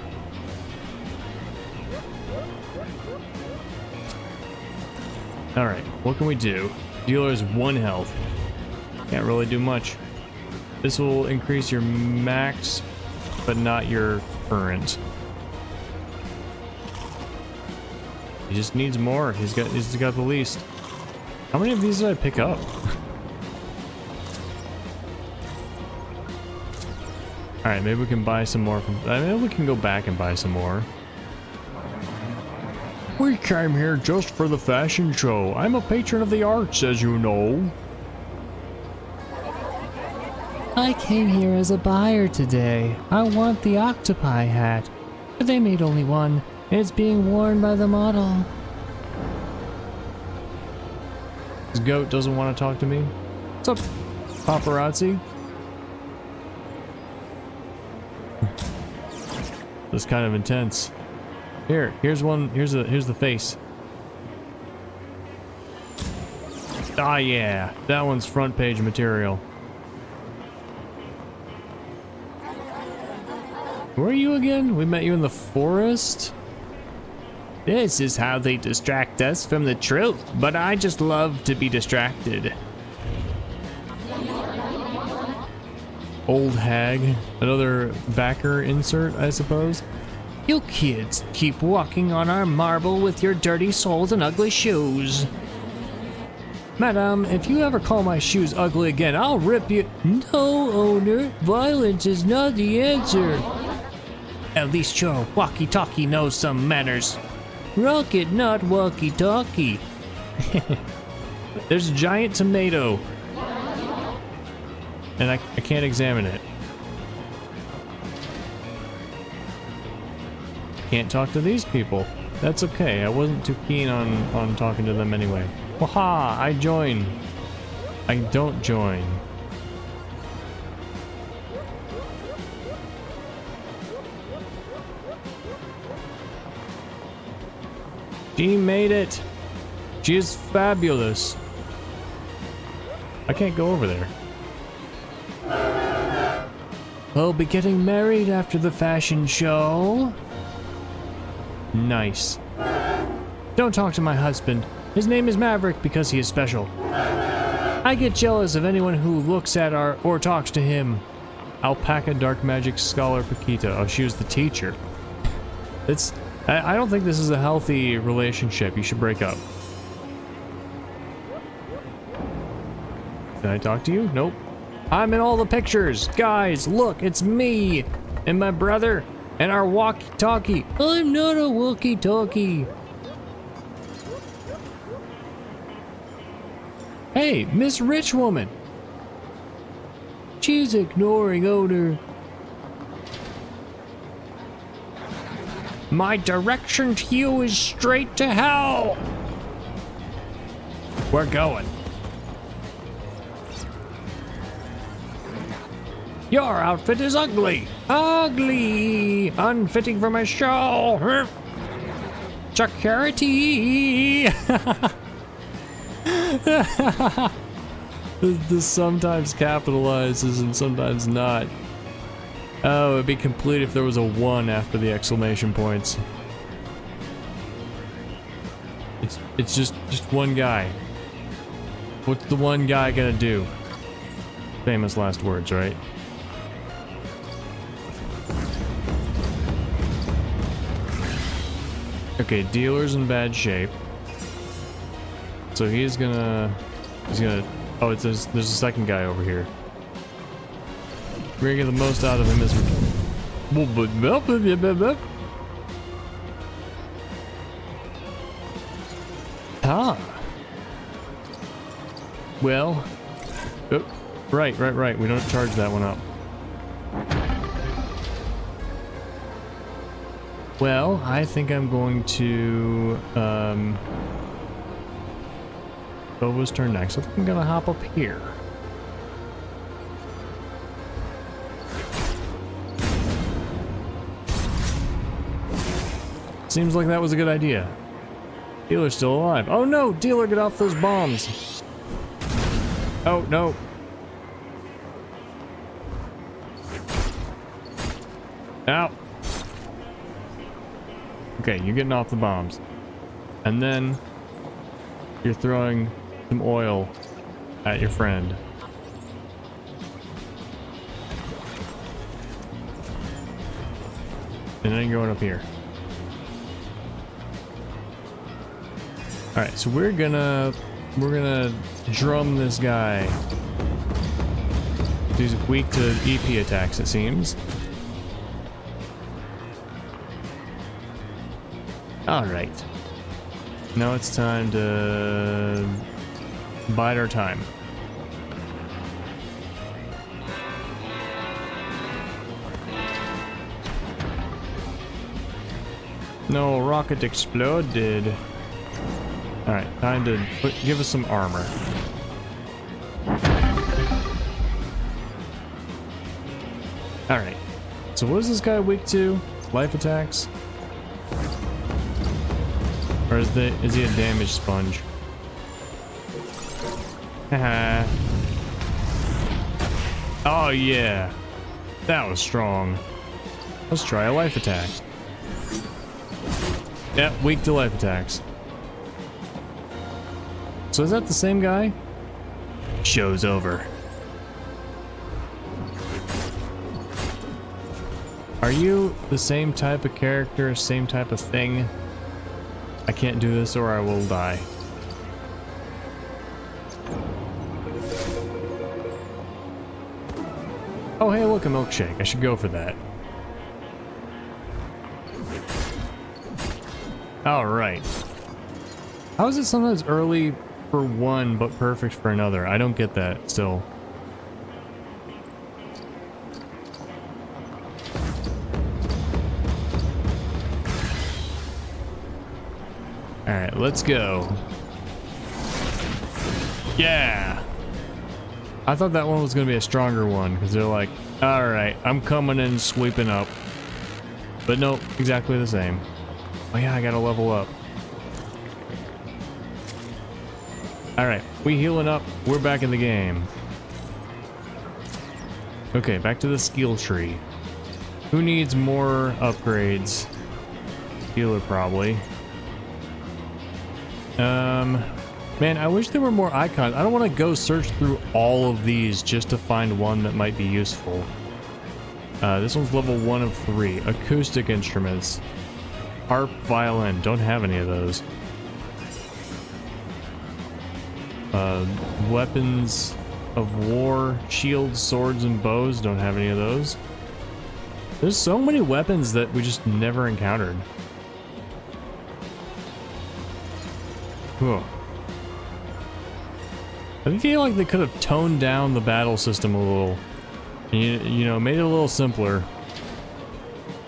Speaker 1: Alright, what can we do? Dealer is 1 health. Can't really do much. This will increase your max, but not your current. He just needs more. He's got the least. How many of these did I pick up? Alright, maybe we can buy some more from... maybe we can go back and buy some more. We came here just for the fashion show. I'm a patron of the arts, as you know. I came here as a buyer today. I want the octopi hat. But they made only one, and it's being worn by the model. This goat doesn't want to talk to me. What's up, paparazzi? This is kind of intense. Here's one. Here's the face. Ah, yeah, that one's front page material. Where are you again? We met you in the forest? This is how they distract us from the truth, but I just love to be distracted. Old hag. Another backer insert, I suppose. You kids keep walking on our marble with your dirty soles and ugly shoes. Madam, if you ever call my shoes ugly again, I'll rip you. No, owner, violence is not the answer. At least your walkie-talkie knows some manners. Rocket, not walkie-talkie. There's a giant tomato. And I can't examine it. Can't talk to these people. That's okay. I wasn't too keen on talking to them anyway. Waha! I join. I don't join. She made it. She is fabulous. I can't go over there. We'll be getting married after the fashion show. Nice. Don't talk to my husband. His name is Maverick because he is special. I get jealous of anyone who looks at or talks to him. Alpaca Dark Magic Scholar Paquita. Oh, she was the teacher. I don't think this is a healthy relationship. You should break up. Did I talk to you? Nope. I'm in all the pictures. Guys, look, it's me and my brother and our walkie-talkie. I'm not a walkie-talkie. Hey, Miss Rich Woman. She's ignoring owner. My direction to you is straight to hell. We're going. Your outfit is ugly. Ugly. Unfitting for my show. Security. This sometimes capitalizes and sometimes not. Oh, it'd be complete if there was a 1 after the exclamation points. It's just one guy. What's the one guy gonna do? Famous last words, right? Okay, dealer's in bad shape. So he's gonna... Oh, there's a second guy over here. We're gonna get the most out of him as we... Ah. Well... Oh, right. We don't charge that one up. Well, I think I'm going to... Bobo's turn next. I think I'm gonna hop up here. Seems like that was a good idea. Dealer's still alive. Oh no, dealer, get off those bombs. Oh no. Ow. Okay, you're getting off the bombs. And then you're throwing some oil at your friend. And then you're going up here. Alright, so we're gonna drum this guy. He's weak to EP attacks, it seems. Alright. Now it's time to bide our time. No, rocket exploded. Alright, time to give us some armor. Alright. So what is this guy weak to? Life attacks? Or is he a damage sponge? Haha. Oh yeah. That was strong. Let's try a life attack. Yep, weak to life attacks. So is that the same guy? Show's over. Are you the same type of character, same type of thing? I can't do this or I will die. Oh hey, look, a milkshake. I should go for that. Alright. How is it sometimes early for one but perfect for another? I don't get that still. Alright, let's go. Yeah! I thought that one was going to be a stronger one, because they're like, alright, I'm coming in sweeping up. But nope, exactly the same. Oh yeah, I gotta level up. Alright, we healing up, we're back in the game. Okay, back to the skill tree. Who needs more upgrades? Healer, probably. Man, I wish there were more icons. I don't want to go search through all of these just to find one that might be useful. This one's level 1 of 3. Acoustic instruments. Harp, violin. Don't have any of those. Weapons of war. Shields, swords, and bows. Don't have any of those. There's so many weapons that we just never encountered. Whew. I feel like they could have toned down the battle system a little. You know, made it a little simpler.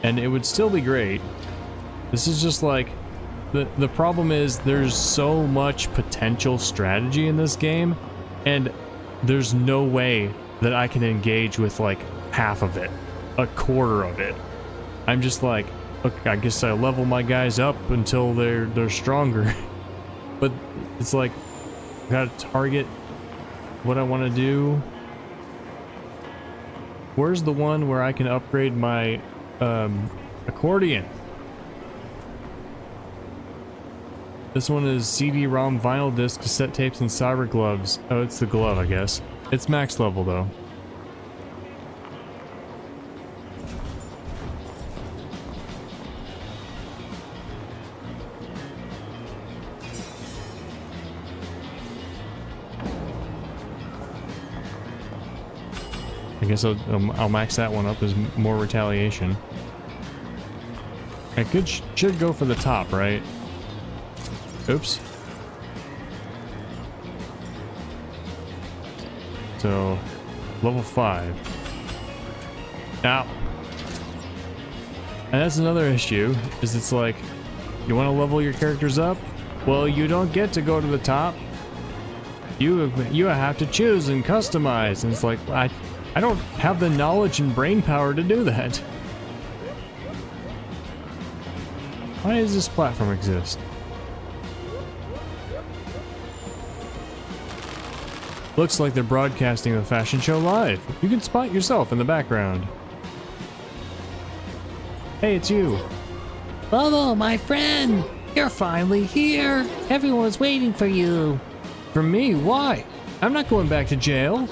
Speaker 1: And it would still be great. This is just like... The problem is there's so much potential strategy in this game. And there's no way that I can engage with like half of it. A quarter of it. I'm just like, okay, I guess I level my guys up until they're stronger. But it's like, I gotta target what I want to do. Where's the one where I can upgrade my accordion? This one is CD-ROM, vinyl disc, cassette tapes, and cyber gloves. Oh, it's the glove, I guess. It's max level, though. I guess I'll max that one up as more retaliation. I should go for the top, right? Oops. So, level 5. Ow. And that's another issue, is it's like, you want to level your characters up? Well, you don't get to go to the top. You have to choose and customize, and it's like, I don't have the knowledge and brain power to do that. Why does this platform exist? Looks like they're broadcasting the fashion show live. You can spot yourself in the background. Hey, it's you.
Speaker 2: Bobo, my friend! You're finally here! Everyone was waiting for you!
Speaker 1: For me? Why? I'm not going back to jail.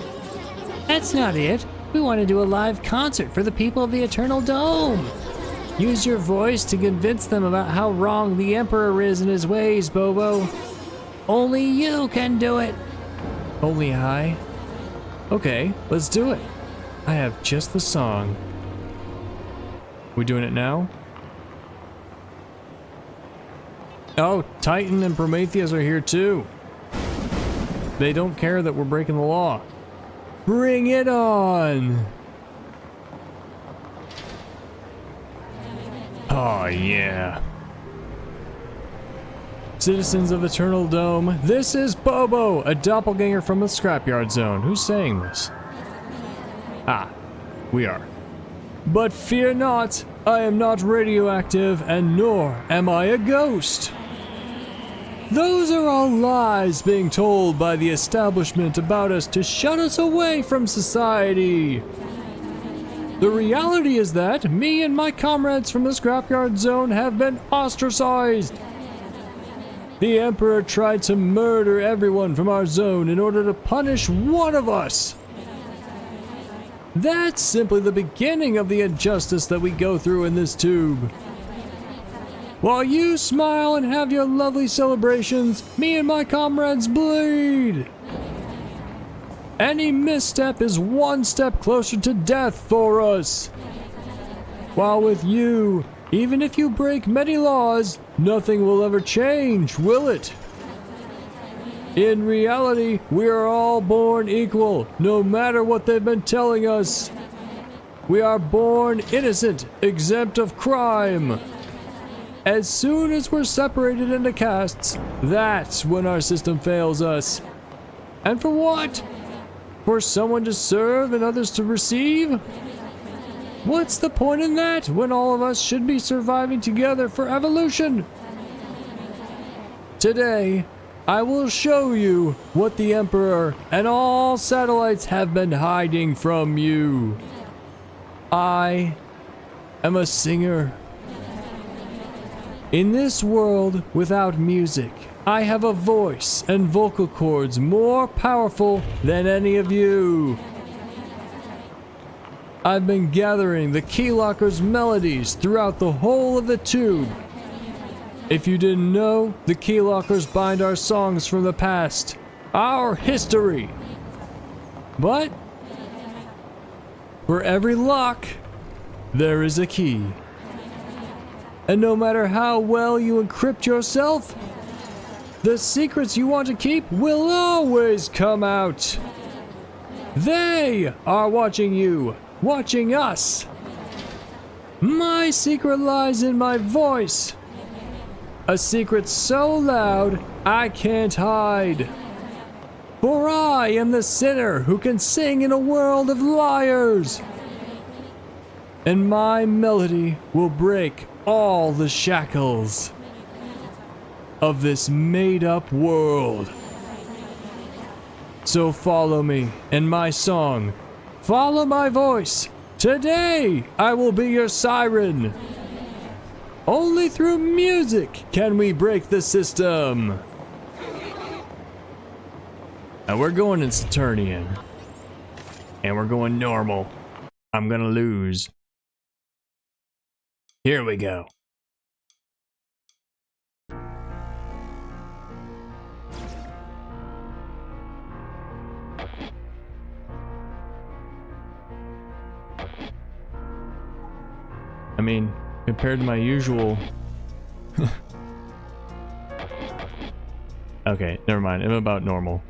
Speaker 2: That's not it! We want to do a live concert for the people of the Eternal Dome!
Speaker 1: Use your voice to convince them about how wrong the Emperor is in his ways, Bobo.
Speaker 2: Only you can do it!
Speaker 1: Only I? Okay, let's do it. I have just the song. We doing it now? Oh, Titan and Prometheus are here too. They don't care that we're breaking the law. Bring it on! Oh yeah. Citizens of Eternal Dome, this is Bobo, a doppelganger from the Scrapyard Zone. Who's saying this? Ah, we are. But fear not, I am not radioactive, and nor am I a ghost. Those are all lies being told by the establishment about us to shut us away from society. The reality is that me and my comrades from the Scrapyard Zone have been ostracized. The Emperor tried to murder everyone from our zone in order to punish one of us. That's simply the beginning of the injustice that we go through in this tube. While you smile and have your lovely celebrations, me and my comrades bleed. Any misstep is one step closer to death for us. While with you, even if you break many laws, nothing will ever change, will it? In reality, we are all born equal, no matter what they've been telling us. We are born innocent, exempt of crime. As soon as we're separated into castes, that's when our system fails us. And for what? For someone to serve and others to receive? What's the point in that when all of us should be surviving together for evolution? Today, I will show you what the Emperor and all satellites have been hiding from you. I am a singer. In this world without music, I have a voice and vocal cords more powerful than any of you. I've been gathering the Keylocker's melodies throughout the whole of the tube. If you didn't know, the Keylockers bind our songs from the past, our history. But for every lock, there is a key. And no matter how well you encrypt yourself, the secrets you want to keep will always come out. They are watching you, watching us. My secret lies in my voice. A secret so loud I can't hide. For I am the sinner who can sing in a world of liars. And my melody will break all the shackles of this made-up world. So follow me and my song. Follow my voice. Today I will be your siren. Only through music can we break the system. Now we're going in Saturnian. And we're going normal. I'm gonna lose. Here we go. I mean, compared to my usual... Okay, never mind. I'm about normal.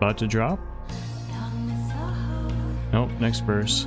Speaker 1: About to drop? Nope, next verse.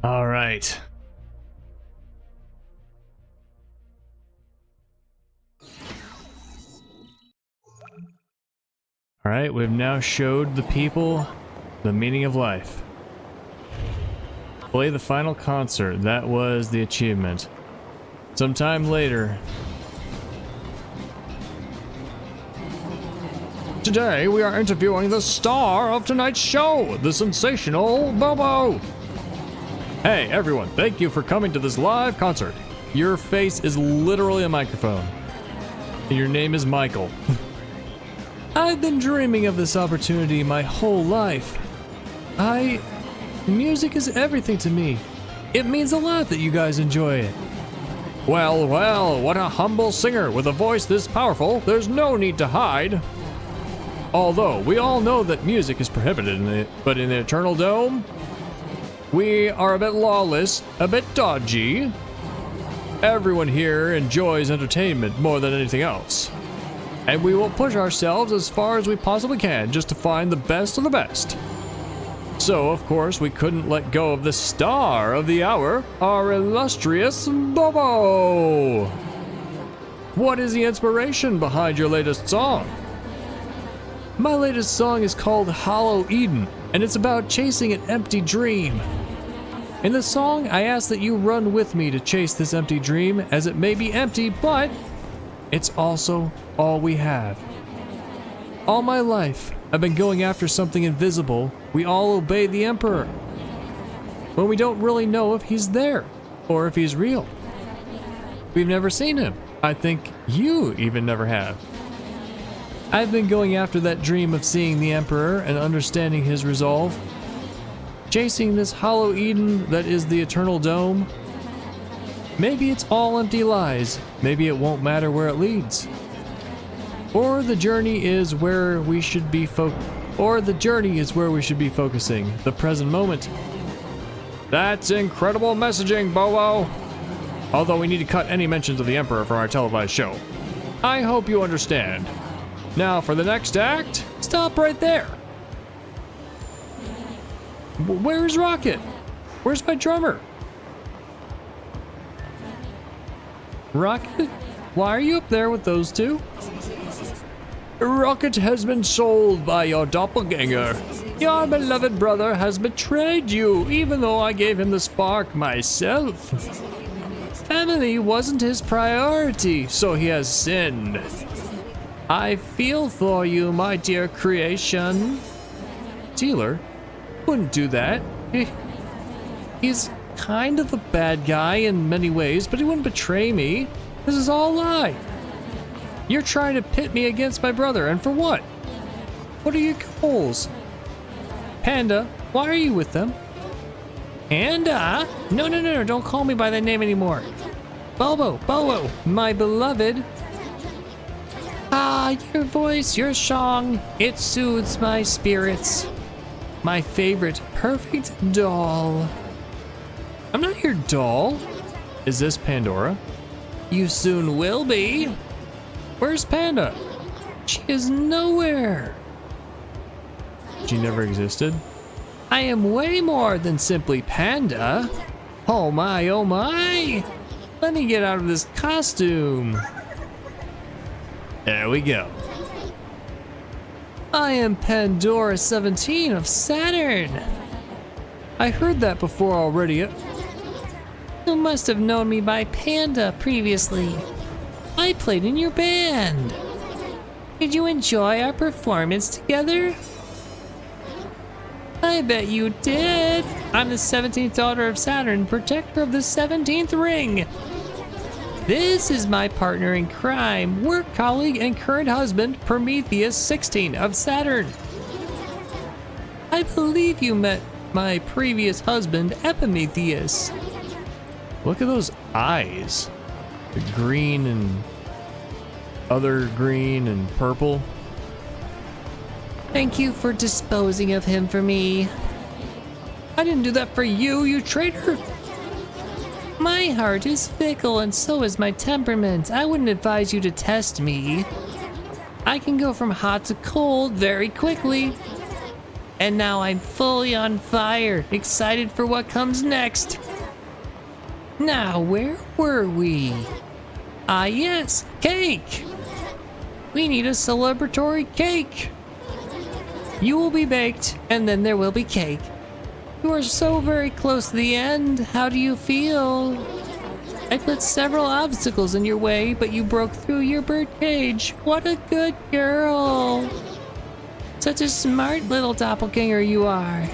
Speaker 1: All right. All right, we've now showed the people the meaning of life. Play the final concert. That was the achievement. Sometime later. Today we are interviewing the star of tonight's show, the sensational Bobo. Hey everyone, thank you for coming to this live concert. Your face is literally a microphone. Your name is Michael. I've been dreaming of this opportunity my whole life. Music is everything to me. It means a lot that you guys enjoy it. Well, what a humble singer with a voice this powerful. There's no need to hide. Although, we all know that music is prohibited but in the Eternal Dome, we are a bit lawless, a bit dodgy. Everyone here enjoys entertainment more than anything else. And we will push ourselves as far as we possibly can just to find the best of the best. So, of course, we couldn't let go of the star of the hour, our illustrious Bobo. What is the inspiration behind your latest song? My latest song is called Hollow Eden. and it's about chasing an empty dream. In the song, I ask that you run with me to chase this empty dream, as it may be empty, but it's also all we have. All my life, I've been going after something invisible. We all obey the Emperor, when we don't really know if he's there, or if he's real. We've never seen him. I think you even never have. I've been going after that dream of seeing the Emperor and understanding his resolve. Chasing this hollow Eden that is the eternal dome. Maybe it's all empty lies. Maybe it won't matter where it leads. Or the journey is where we should be focusing. The present moment. That's incredible messaging, Bobo. Although we need to cut any mentions of the Emperor from our televised show. I hope you understand. Now for the next act, stop right there. Where's Rocket? Where's my drummer? Rocket? Why are you up there with those two? Rocket has been sold by your doppelganger. Your beloved brother has betrayed you, even though I gave him the spark myself. Family wasn't his priority, so he has sinned. I feel for you, my dear creation. Dealer wouldn't do that. He's kind of a bad guy in many ways, but he wouldn't betray me. This is all a lie. You're trying to pit me against my brother, and for what? What are your goals? Panda, why are you with them? Panda? No, don't call me by that name anymore. Bobo, my beloved. Ah, your voice, your song, it soothes my spirits. My favorite, perfect doll. I'm not your doll. Is this Pandora? You soon will be. Where's Panda? She is nowhere. She never existed? I am way more than simply Panda. Oh my, oh my. Let me get out of this costume. There we go. I am Pandora 17 of Saturn. I heard that before already. You must have known me by Panda previously. I played in your band. Did you enjoy our performance together? I bet you did. I'm the 17th daughter of Saturn, protector of the 17th ring. This is my partner in crime, work colleague, and current husband, Prometheus 16 of Saturn. I believe you met my previous husband, Epimetheus. Look at those eyes. The green and other green and purple. Thank you for disposing of him for me. I didn't do that for you, you traitor. My heart is fickle and so is my temperament. I wouldn't advise you to test me. I can go from hot to cold very quickly. And now I'm fully on fire, excited for what comes next. Now, where were we? Ah, yes, cake. We need a celebratory cake. You will be baked, and then there will be cake. You are so very close to the end. How do you feel? I put several obstacles in your way, but you broke through your bird cage. What a good girl. Such a smart little doppelganger you are.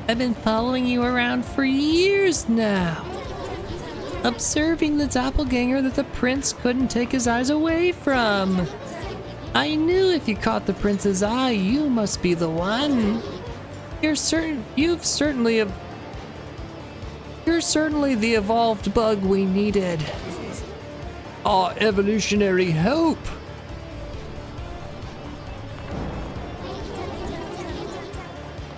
Speaker 1: I've been following you around for years now, observing the doppelganger that the prince couldn't take his eyes away from. I knew if you caught the prince's eye, you must be the one. You're certainly the evolved bug we needed. Our evolutionary hope.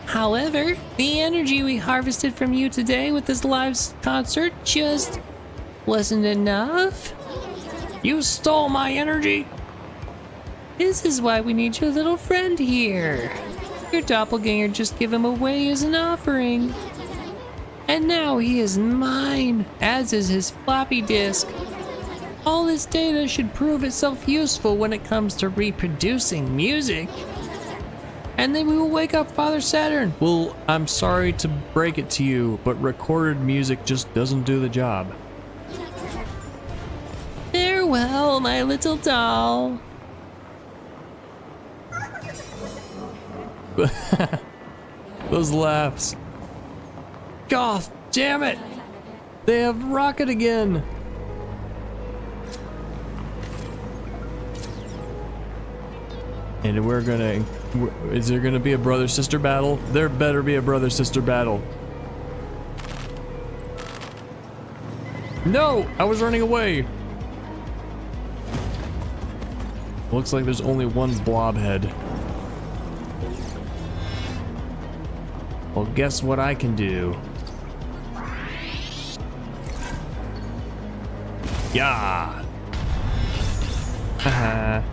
Speaker 1: However, the energy we harvested from you today with this live concert just wasn't enough. You stole my energy. This is why we need your little friend here. Your doppelganger just gave him away as an offering. And now he is mine, as is his floppy disk. All this data should prove itself useful when it comes to reproducing music.
Speaker 2: and then we will wake up Father Saturn.
Speaker 1: Well, I'm sorry to break it to you, but recorded music just doesn't do the job.
Speaker 2: Farewell, my little doll.
Speaker 1: Those laughs. God damn it! They have rocket again! And we're gonna... Is there gonna be a brother-sister battle? There better be a brother-sister battle. No! I was running away! Looks like there's only one blob head. Well, guess what I can do? Yeah! Haha.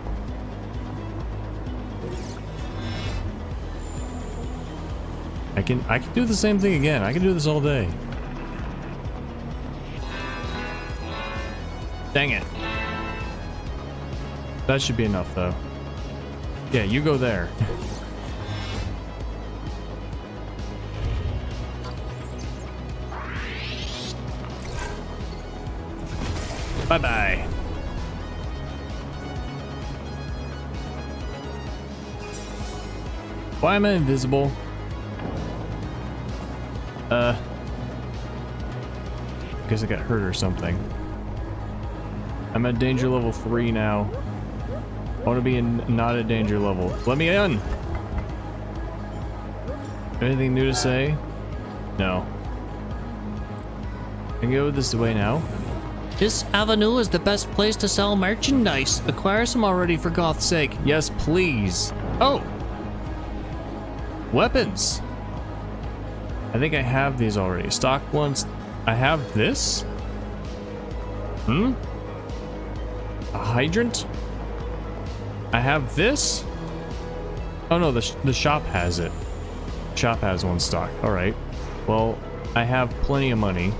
Speaker 1: I can do the same thing again. I can do this all day. Dang it. That should be enough though. Yeah, you go there. Bye-bye. Why am I invisible? Guess I got hurt or something. I'm at danger level 3 now. I want to be not at danger level. Let me in! Anything new to say? No. I can go this way now.
Speaker 2: This avenue is the best place to sell merchandise. Acquire some already for God's sake.
Speaker 1: Yes, please. Oh! Weapons! I think I have these already. Stock ones. I have this? A hydrant? I have this? Oh no, the shop has it. Shop has one stock. Alright. Well, I have plenty of money.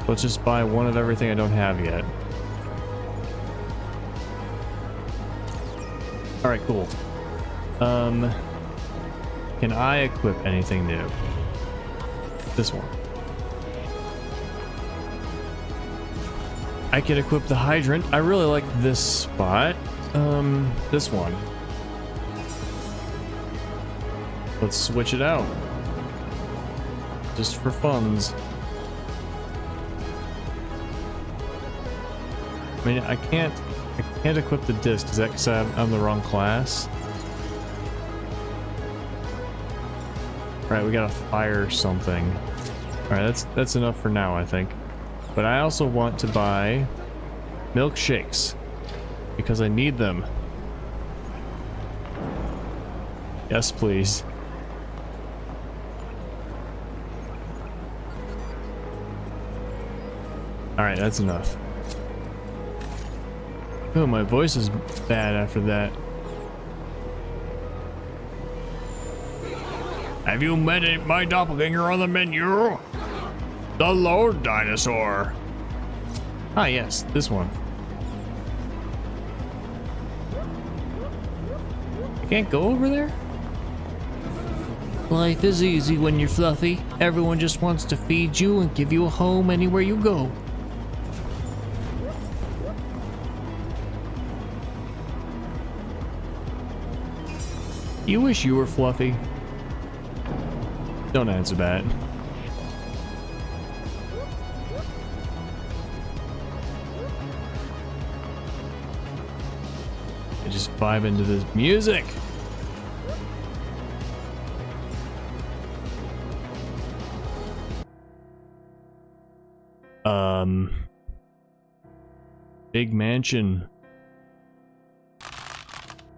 Speaker 1: Let's just buy one of everything I don't have yet. Alright, cool. Can I equip anything new? This one. I can equip the hydrant. I really like this spot. This one. Let's switch it out. Just for funds. I mean, I can't equip the disc. Is that because I'm the wrong class? Alright, we gotta fire something. Alright, that's enough for now, I think. But I also want to buy milkshakes because I need them. Yes, please. Alright, that's enough. Oh, my voice is bad after that. Have you met my doppelganger on the menu? The Lord Dinosaur. Ah, yes, this one. I can't go over there?
Speaker 2: Life is easy when you're fluffy. Everyone just wants to feed you and give you a home anywhere you go.
Speaker 1: You wish you were fluffy. Don't answer that. I just vibe into this music. Big mansion.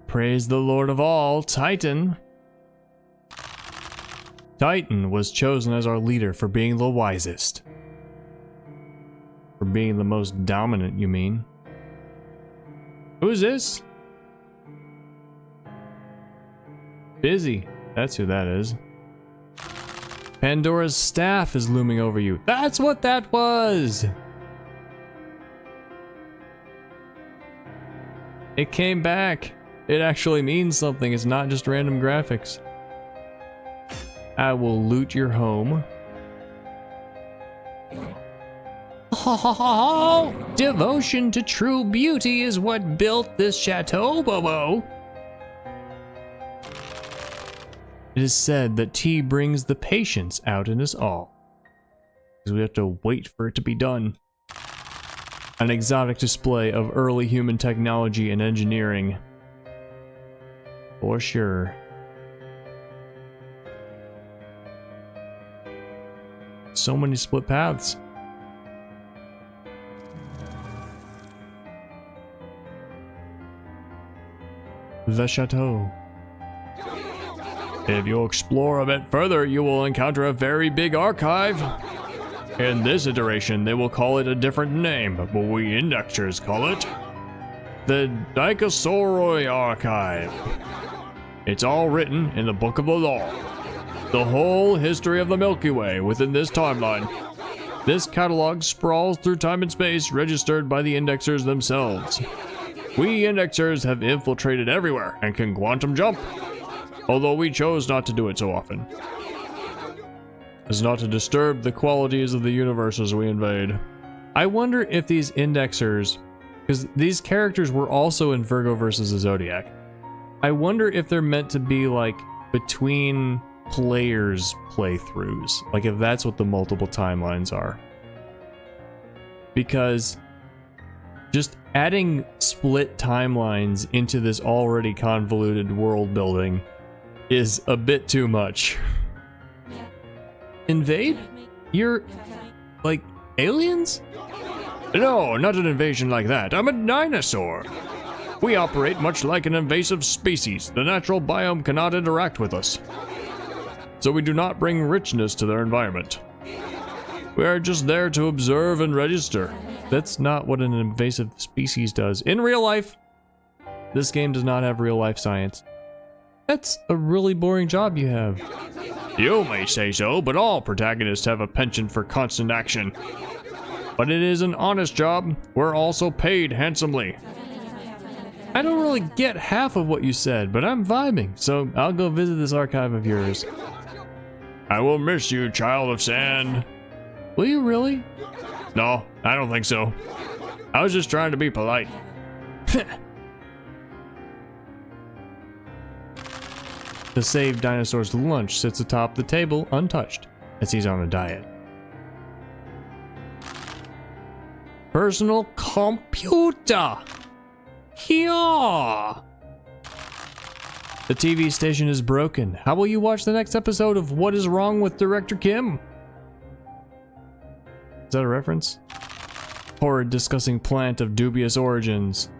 Speaker 1: Praise the Lord of all, Titan. Titan was chosen as our leader for being the wisest. For being the most dominant, you mean? Who's this? Busy. That's who that is. Pandora's staff is looming over you. That's what that was! It came back. It actually means something. It's not just random graphics. I will loot your home. Devotion to true beauty is what built this chateau, Bobo. It is said that tea brings the patience out in us all, because we have to wait for it to be done. An exotic display of early human technology and engineering. For sure. So many split paths. The chateau. If you explore a bit further, you will encounter a very big archive. In this iteration, they will call it a different name, but we indexers call it the Dikasauroi Archive. It's all written in the Book of the Law. The whole history of the Milky Way within this timeline. This catalog sprawls through time and space, registered by the indexers themselves. We indexers have infiltrated everywhere and can quantum jump, although we chose not to do it so often, as not to disturb the qualities of the universes we invade. I wonder if these indexers, because these characters were also in Virgo versus the Zodiac, I wonder if they're meant to be like between players' playthroughs, like if that's what the multiple timelines are. Because just adding split timelines into this already convoluted world building is a bit too much. Invade? You're like aliens? No, not an invasion like that. I'm a dinosaur. We operate much like an invasive species. The natural biome cannot interact with us, so we do not bring richness to their environment. We are just there to observe and register. That's not what an invasive species does. In real life, this game does not have real life science. That's a really boring job you have. You may say so, but all protagonists have a penchant for constant action. But it is an honest job. We're also paid handsomely. I don't really get half of what you said, but I'm vibing, so I'll go visit this archive of yours. I will miss you, child of sand. Will you really? No, I don't think so. I was just trying to be polite. The saved dinosaur's lunch sits atop the table untouched, as he's on a diet. Personal computer! Yeah! The TV station is broken. How will you watch the next episode of What is Wrong with Director Kim? Is that a reference? Horrid discussing plant of dubious origins.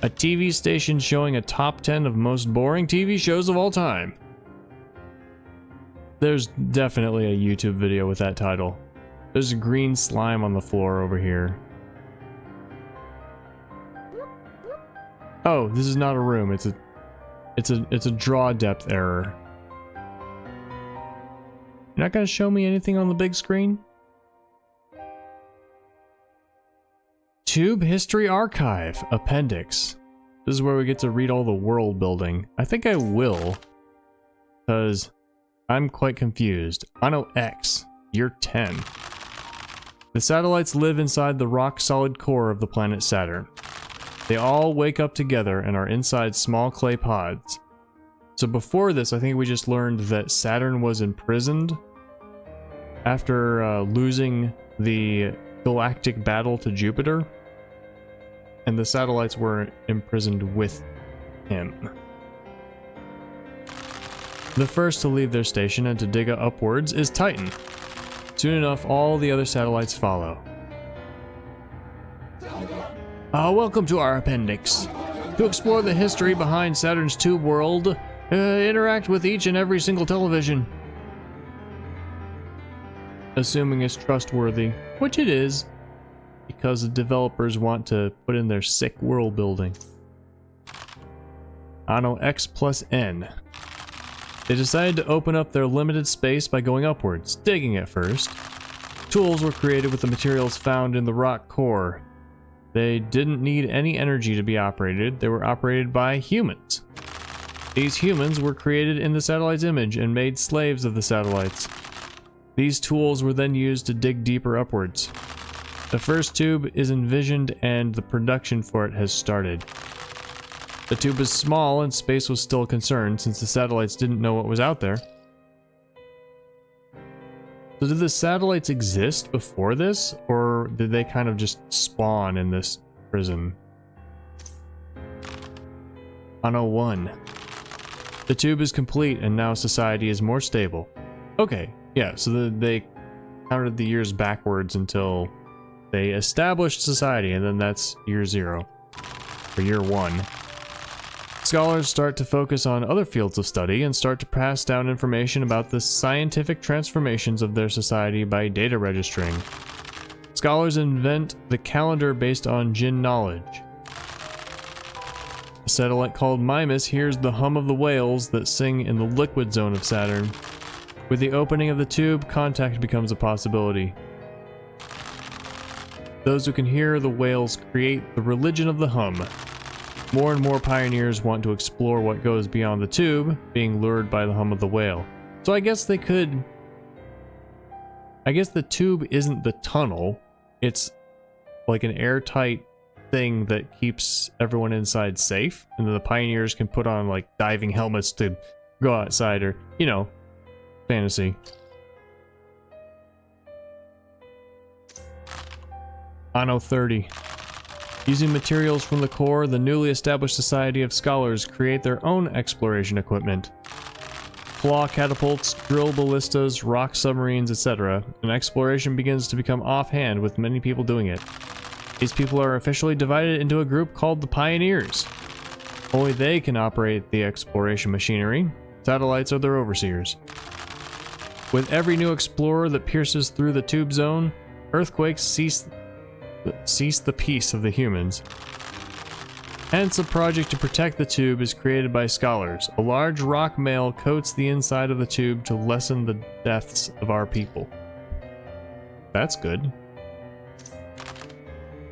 Speaker 1: A TV station showing a top 10 of most boring TV shows of all time. There's definitely a YouTube video with that title. There's green slime on the floor over here. Oh, this is not a room. It's a draw depth error. You're not gonna show me anything on the big screen? Tube History Archive Appendix. This is where we get to read all the world building. I think I will, because I'm quite confused. Ano X, you're 10. The satellites live inside the rock-solid core of the planet Saturn. They all wake up together and are inside small clay pods. So before this, I think we just learned that Saturn was imprisoned after losing the galactic battle to Jupiter, and the satellites were imprisoned with him. The first to leave their station and to dig upwards is Titan. Soon enough, all the other satellites follow. Welcome to our appendix. To explore the history behind Saturn's tube world, interact with each and every single television. Assuming it's trustworthy, which it is, because the developers want to put in their sick world building. Ano X plus N. They decided to open up their limited space by going upwards, digging at first. Tools were created with the materials found in the rock core. They didn't need any energy to be operated. They were operated by humans. These humans were created in the satellite's image and made slaves of the satellites. These tools were then used to dig deeper upwards. The first tube is envisioned and the production for it has started. The tube is small and space was still a concern since the satellites didn't know what was out there. So did the satellites exist before this, or did they kind of just spawn in this prison? Anno 1. The tube is complete and now society is more stable. Okay, yeah, so they counted the years backwards until they established society, and then that's year 0, or year 1. Scholars start to focus on other fields of study and start to pass down information about the scientific transformations of their society by data registering. Scholars invent the calendar based on Jinn knowledge. A satellite called Mimas hears the hum of the whales that sing in the liquid zone of Saturn. With the opening of the tube, contact becomes a possibility. Those who can hear the whales create the religion of the hum. More and more pioneers want to explore what goes beyond the tube, being lured by the hum of the whale. So I guess they could... I guess the tube isn't the tunnel. It's like an airtight thing that keeps everyone inside safe. And then the pioneers can put on like diving helmets to go outside, or, you know, fantasy. Anno 30. Using materials from the core, the newly established society of scholars create their own exploration equipment. Claw catapults, drill ballistas, rock submarines, etc. And exploration begins to become offhand, with many people doing it. These people are officially divided into a group called the Pioneers. Only they can operate the exploration machinery. Satellites are their overseers. With every new explorer that pierces through the tube zone, earthquakes cease the peace of the humans. Hence, a project to protect the tube is created by scholars. A large rock mail coats the inside of the tube to lessen the deaths of our people. That's good.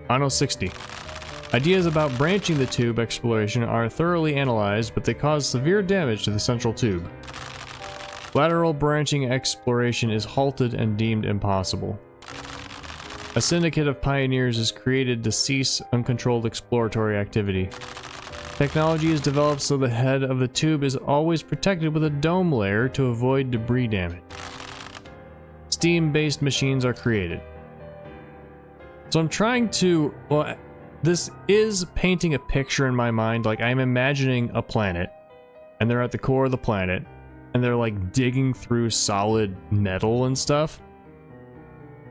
Speaker 1: Anno 60. Ideas about branching the tube exploration are thoroughly analyzed, but they cause severe damage to the central tube. Lateral branching exploration is halted and deemed impossible. A syndicate of pioneers is created to cease uncontrolled exploratory activity. Technology is developed so the head of the tube is always protected with a dome layer to avoid debris damage. Steam-based machines are created. So I'm trying to, well, this is painting a picture in my mind. Like, I'm imagining a planet, and they're at the core of the planet, and they're like digging through solid metal and stuff.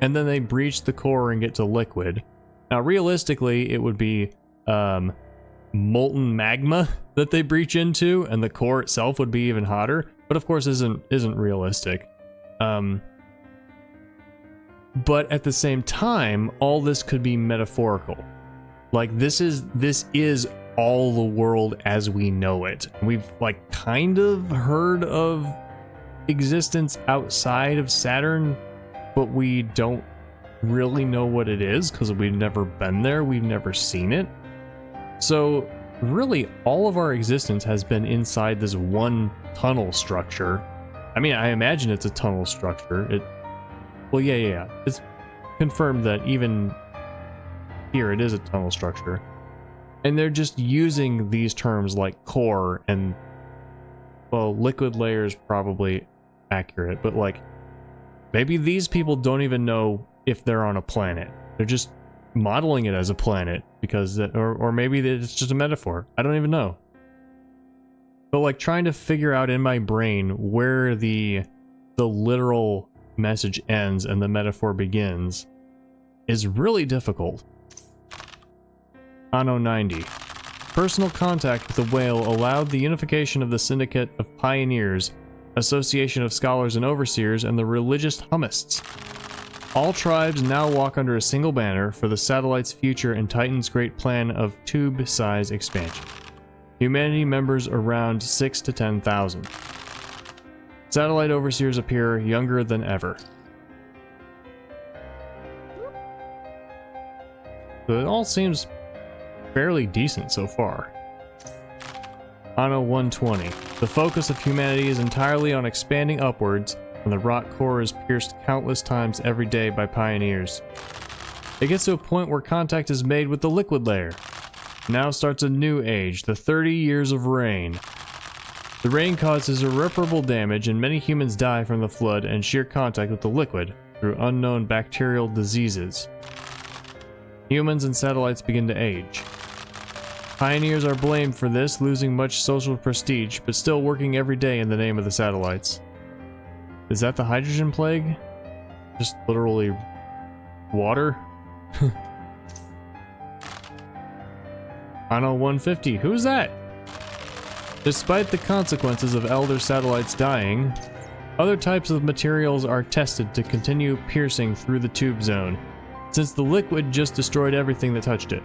Speaker 1: And then they breach the core and get to liquid. Now, realistically, it would be molten magma that they breach into, and the core itself would be even hotter. But of course, isn't realistic. But at the same time, all this could be metaphorical. Like, this is all the world as we know it. We've like kind of heard of existence outside of Saturn, but we don't really know what it is because we've never been there, we've never seen it. So really, all of our existence has been inside this one tunnel structure. I mean, I imagine it's a tunnel structure. Well, yeah. It's confirmed that even here it is a tunnel structure. And they're just using these terms like core and, well, liquid layer is probably accurate, but like, maybe these people don't even know if they're on a planet. They're just modeling it as a planet because, or maybe it's just a metaphor. I don't even know. But like trying to figure out in my brain where the literal message ends and the metaphor begins is really difficult. Anno 90. Personal contact with the whale allowed the unification of the Syndicate of Pioneers, Association of Scholars and Overseers, and the religious Hummists. All tribes now walk under a single banner for the satellite's future and Titan's great plan of tube size expansion. Humanity members around 6 to 10,000. Satellite overseers appear younger than ever. So it all seems fairly decent so far. Anno 120. The focus of humanity is entirely on expanding upwards, and the rot core is pierced countless times every day by pioneers. It gets to a point where contact is made with the liquid layer. Now starts a new age, the 30 years of rain. The rain causes irreparable damage, and many humans die from the flood and sheer contact with the liquid through unknown bacterial diseases. Humans and satellites begin to age. Pioneers are blamed for this, losing much social prestige, but still working every day in the name of the satellites. Is that the hydrogen plague? Just literally water? Anno 150, who's that? Despite the consequences of elder satellites dying, other types of materials are tested to continue piercing through the tube zone, since the liquid just destroyed everything that touched it.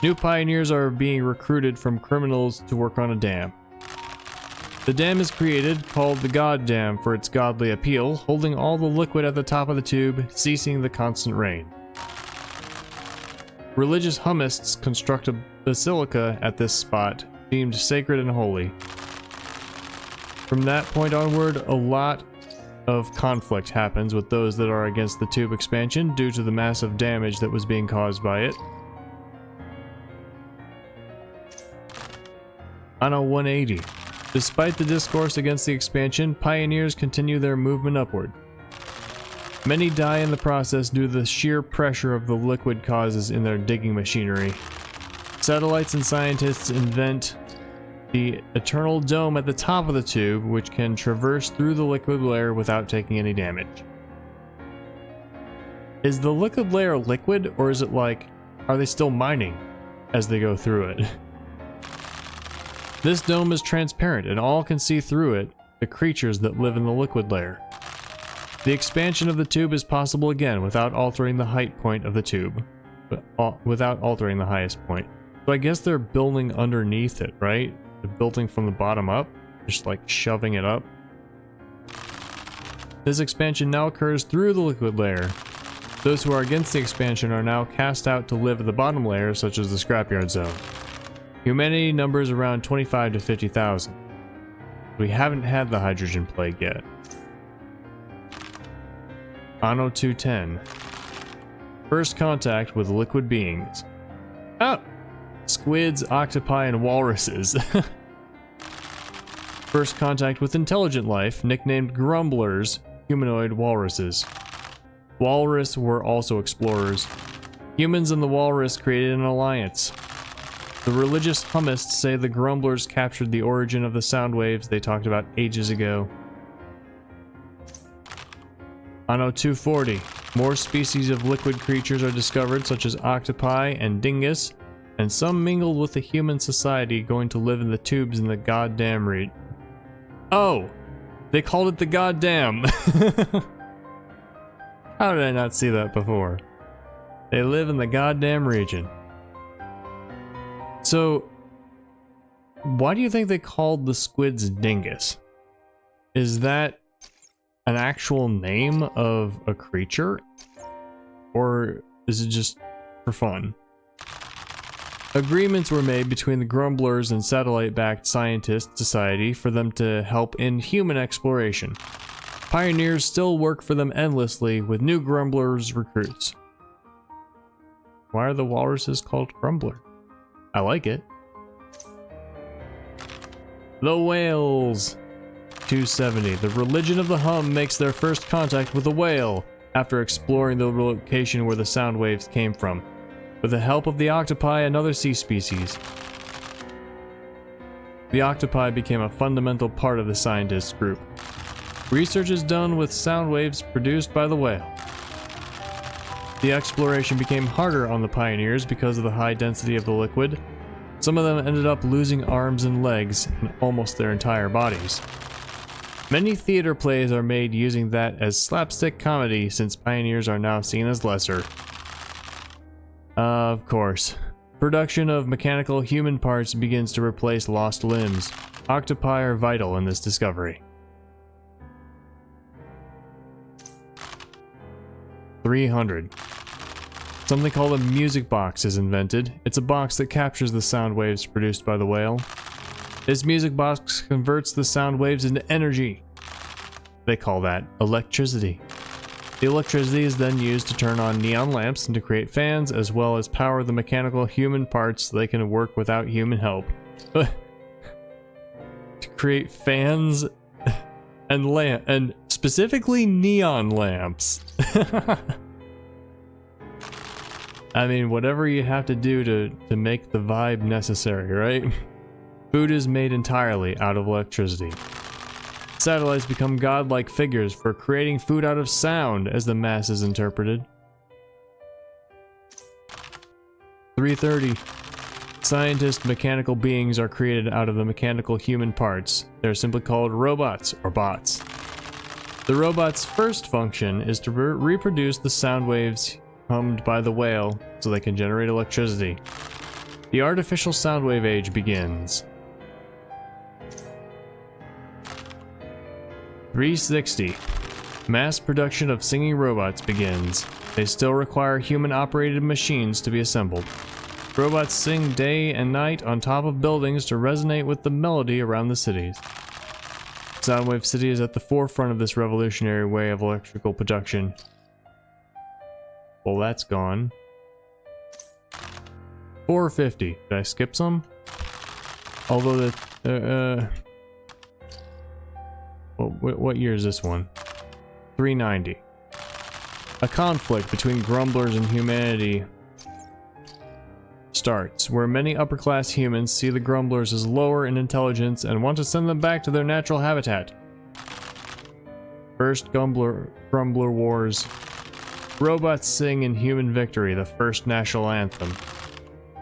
Speaker 1: New pioneers are being recruited from criminals to work on a dam. The dam is created, called the God Dam for its godly appeal, holding all the liquid at the top of the tube, ceasing the constant rain. Religious hummists construct a basilica at this spot, deemed sacred and holy. From that point onward, a lot of conflict happens with those that are against the tube expansion due to the massive damage that was being caused by it. Anno 180. Despite the discourse against the expansion, pioneers continue their movement upward. Many die in the process due to the sheer pressure of the liquid causes in their digging machinery. Satellites and scientists invent the eternal dome at the top of the tube, which can traverse through the liquid layer without taking any damage. Is the liquid layer liquid, or is it like, are they still mining as they go through it? This dome is transparent and all can see through it, the creatures that live in the liquid layer. The expansion of the tube is possible again without altering the height point of the tube, without altering the highest point. So I guess they're building underneath it, right? They're building from the bottom up, just like shoving it up. This expansion now occurs through the liquid layer. Those who are against the expansion are now cast out to live at the bottom layer, such as the scrapyard zone. Humanity numbers around 25 to 50,000. We haven't had the hydrogen plague yet. Anno 210. First contact with liquid beings. Oh! Squids, octopi, and walruses. First contact with intelligent life, nicknamed grumblers, humanoid walruses. Walrus were also explorers. Humans and the walrus created an alliance. The religious hummists say the grumblers captured the origin of the sound waves they talked about ages ago. Anno 240. More species of liquid creatures are discovered, such as octopi and dingus, and some mingled with the human society going to live in the tubes in the goddamn region. Oh! They called it the goddamn! How did I not see that before? They live in the goddamn region. So, why do you think they called the squids dingus? Is that an actual name of a creature? Or is it just for fun? Agreements were made between the grumblers and satellite-backed scientist society for them to help in human exploration. Pioneers still work for them endlessly with new grumblers recruits. Why are the walruses called grumbler? I like it. The whales. 270. The religion of the hum makes their first contact with a whale after exploring the location where the sound waves came from, with the help of the octopi and other sea species. The octopi became a fundamental part of the scientists group. Research is done with sound waves produced by the whale. The exploration became harder on the pioneers because of the high density of the liquid. Some of them ended up losing arms and legs and almost their entire bodies. Many theater plays are made using that as slapstick comedy, since pioneers are now seen as lesser. Of course. Production of mechanical human parts begins to replace lost limbs. Octopi are vital in this discovery. 300. Something called a music box is invented. It's a box that captures the sound waves produced by the whale. This music box converts the sound waves into energy. They call that electricity. The electricity is then used to turn on neon lamps and to create fans, as well as power the mechanical human parts so they can work without human help. To create fans and specifically neon lamps. I mean, whatever you have to do to make the vibe necessary, right? Food is made entirely out of electricity. Satellites become godlike figures for creating food out of sound, as the mass is interpreted. 330. Scientist mechanical beings are created out of the mechanical human parts. They're simply called robots or bots. The robot's first function is to reproduce the sound waves hummed by the whale so they can generate electricity. The artificial sound wave age begins. 360. Mass production of singing robots begins. They still require human-operated machines to be assembled. Robots sing day and night on top of buildings to resonate with the melody around the cities. Soundwave City is at the forefront of this revolutionary way of electrical production. Well, that's gone. 450. Did I skip some? Although the what year is this one? 390. A conflict between grumblers and humanity starts, where many upper-class humans see the grumblers as lower in intelligence and want to send them back to their natural habitat. First Grumbler Wars. Robots sing in human victory, the first national anthem.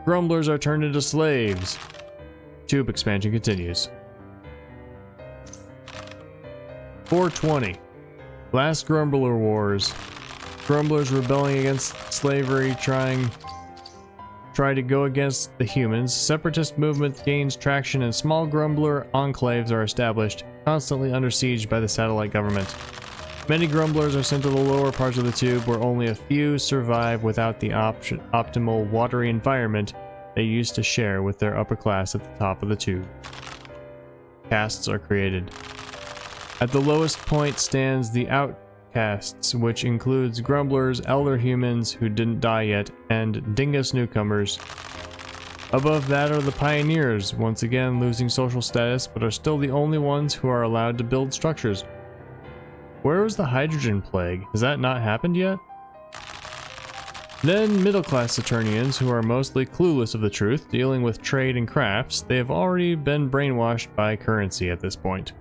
Speaker 1: Grumblers are turned into slaves. Tube expansion continues. 420. Last Grumbler Wars. Grumblers rebelling against slavery, try to go against the humans. Separatist movement gains traction and small Grumbler enclaves are established, constantly under siege by the satellite government. Many Grumblers are sent to the lower parts of the tube, where only a few survive without the optimal watery environment they used to share with their upper class at the top of the tube. Castes are created. At the lowest point stands the outcasts, which includes grumblers, elder humans who didn't die yet, and dingus newcomers. Above that are the pioneers, once again losing social status, but are still the only ones who are allowed to build structures. Where was the hydrogen plague? Has that not happened yet? Then middle-class Saturnians, who are mostly clueless of the truth, dealing with trade and crafts. They have already been brainwashed by currency at this point.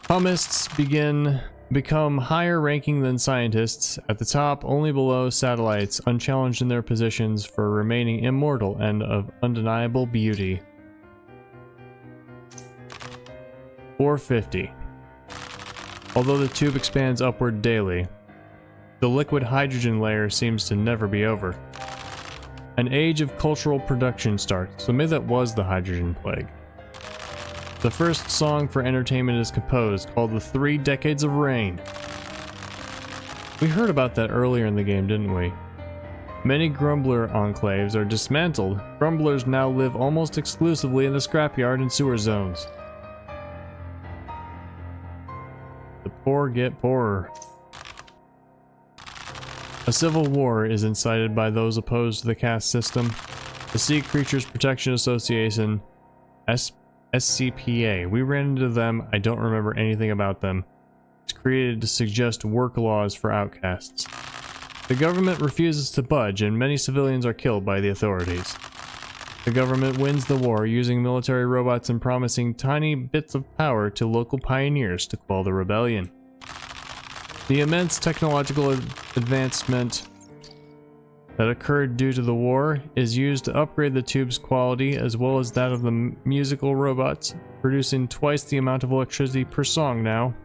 Speaker 1: Humists become higher ranking than scientists, at the top only below satellites, unchallenged in their positions for remaining immortal and of undeniable beauty. 450. Although the tube expands upward daily, the liquid hydrogen layer seems to never be over. An age of cultural production starts, so maybe that was the hydrogen plague. The first song for entertainment is composed, called The 3 Decades of Rain. We heard about that earlier in the game, didn't we? Many Grumbler enclaves are dismantled. Grumblers now live almost exclusively in the scrapyard and sewer zones. The poor get poorer. A civil war is incited by those opposed to the caste system. The Sea Creatures Protection Association, SCPA. We ran into them. I don't remember anything about them. It's created to suggest work laws for outcasts. The government refuses to budge, and many civilians are killed by the authorities. The government wins the war using military robots and promising tiny bits of power to local pioneers to quell the rebellion. The immense technological advancement that occurred due to the war is used to upgrade the tube's quality as well as that of the musical robots, producing twice the amount of electricity per song now.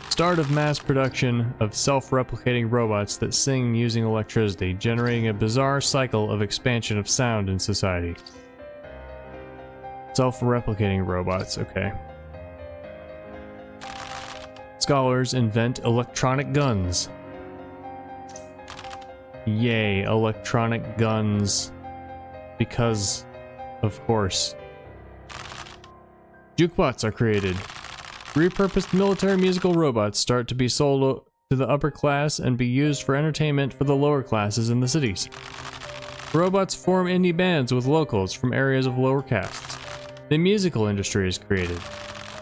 Speaker 1: Start of mass production of self-replicating robots that sing using electricity, generating a bizarre cycle of expansion of sound in society. Self-replicating robots, okay. Scholars invent electronic guns. Yay, electronic guns. Because, of course. Jukebots are created. Repurposed military musical robots start to be sold to the upper class and be used for entertainment for the lower classes in the cities. Robots form indie bands with locals from areas of lower castes. The musical industry is created.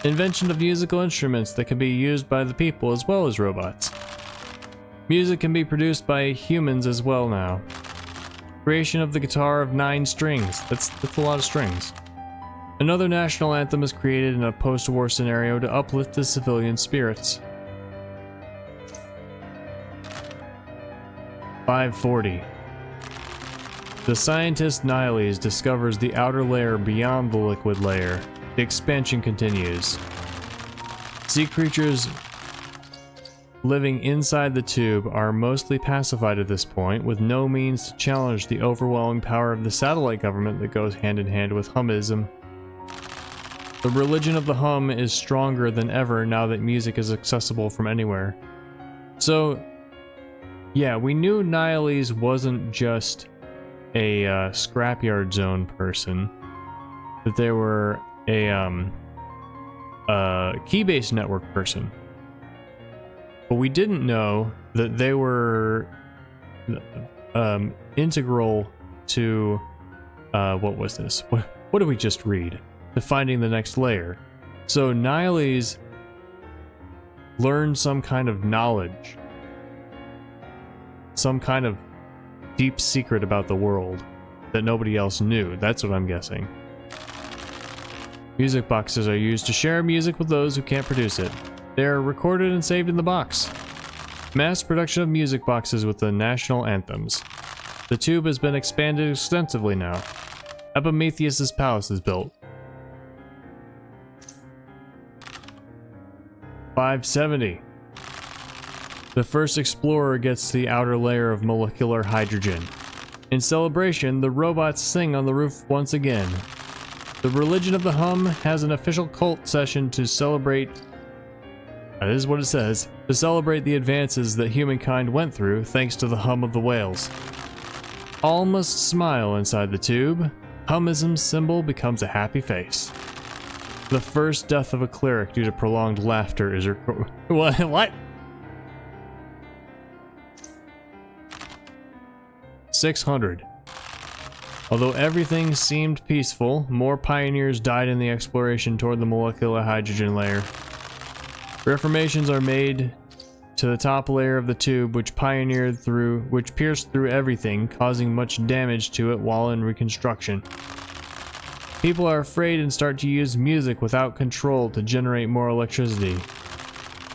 Speaker 1: Invention of musical instruments that can be used by the people as well as robots. Music can be produced by humans as well now. Creation of the guitar of 9 strings. That's a lot of strings. Another national anthem is created in a post-war scenario to uplift the civilian spirits. 540. The scientist Niles discovers the outer layer beyond the liquid layer. The expansion continues. Sea creatures living inside the tube are mostly pacified at this point, with no means to challenge the overwhelming power of the satellite government that goes hand in hand with Humism. The religion of the Hum is stronger than ever now that music is accessible from anywhere. So, yeah, we knew Niles wasn't just a scrapyard zone person, that they were a key-based network person. But we didn't know that they were integral to what was this? What did we just read? To finding the next layer. So Niles learned some kind of knowledge, some kind of deep secret about the world that nobody else knew. That's what I'm guessing. Music boxes are used to share music with those who can't produce it. They are recorded and saved in the box. Mass production of music boxes with the national anthems. The tube has been expanded extensively now. Epimetheus' palace is built. 570. The first explorer gets the outer layer of molecular hydrogen. In celebration, the robots sing on the roof once again. The religion of the Hum has an official cult session to celebrate. This is what it says. To celebrate the advances that humankind went through thanks to the hum of the whales. All must smile inside the tube. Humism's symbol becomes a happy face. The first death of a cleric due to prolonged laughter is recorded. What? 600. Although everything seemed peaceful, more pioneers died in the exploration toward the molecular hydrogen layer. Reformations are made to the top layer of the tube, which pierced through everything, causing much damage to it while in reconstruction. People are afraid and start to use music without control to generate more electricity.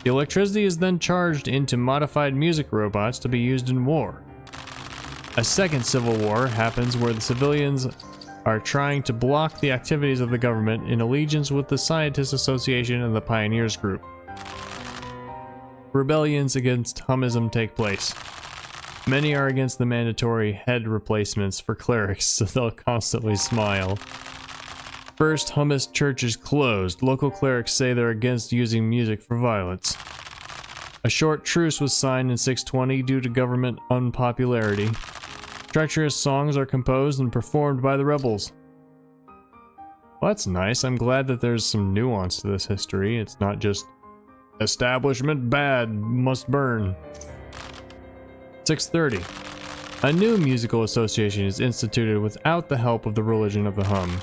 Speaker 1: The electricity is then charged into modified music robots to be used in war. A second civil war happens where the civilians are trying to block the activities of the government in allegiance with the Scientists Association and the Pioneers Group. Rebellions against Humism take place. Many are against the mandatory head replacements for clerics, so they'll constantly smile. First Humist church is closed. Local clerics say they're against using music for violence. A short truce was signed in 620 due to government unpopularity. Treacherous songs are composed and performed by the rebels. Well, that's nice. I'm glad that there's some nuance to this history. It's not just establishment bad, must burn. 630. A new musical association is instituted without the help of the religion of the Hum.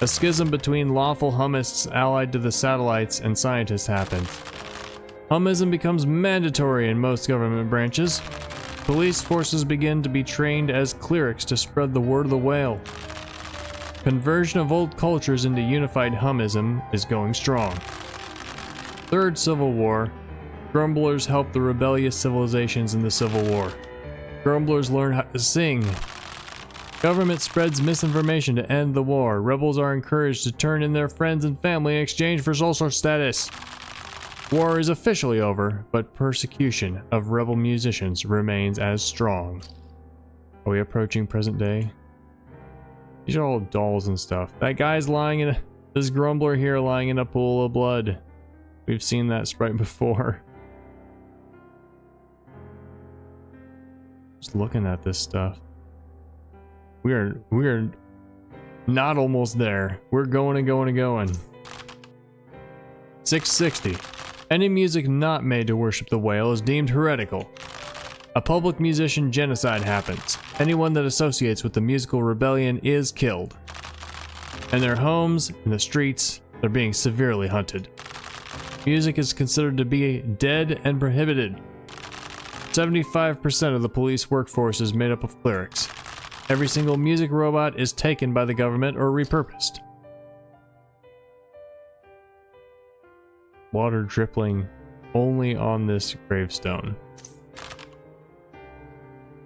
Speaker 1: A schism between lawful Humists allied to the satellites and scientists happens. Humism becomes mandatory in most government branches. Police forces begin to be trained as clerics to spread the word of the whale. Conversion of old cultures into unified Humism is going strong. Third Civil War. Grumblers help the rebellious civilizations in the Civil War. Grumblers learn how to sing. Government spreads misinformation to end the war. Rebels are encouraged to turn in their friends and family in exchange for social status. War is officially over, but persecution of rebel musicians remains as strong. Are we approaching present day? These are all dolls and stuff. That guy's lying in this grumbler here lying in a pool of blood. We've seen that sprite before. Just looking at this stuff. We're not almost there. We're going and going and going. 660. Any music not made to worship the whale is deemed heretical. A public musician genocide happens. Anyone that associates with the musical rebellion is killed. In their homes, in the streets, they're being severely hunted. Music is considered to be dead and prohibited. 75% of the police workforce is made up of clerics. Every single music robot is taken by the government or repurposed. Water dripping only on this gravestone.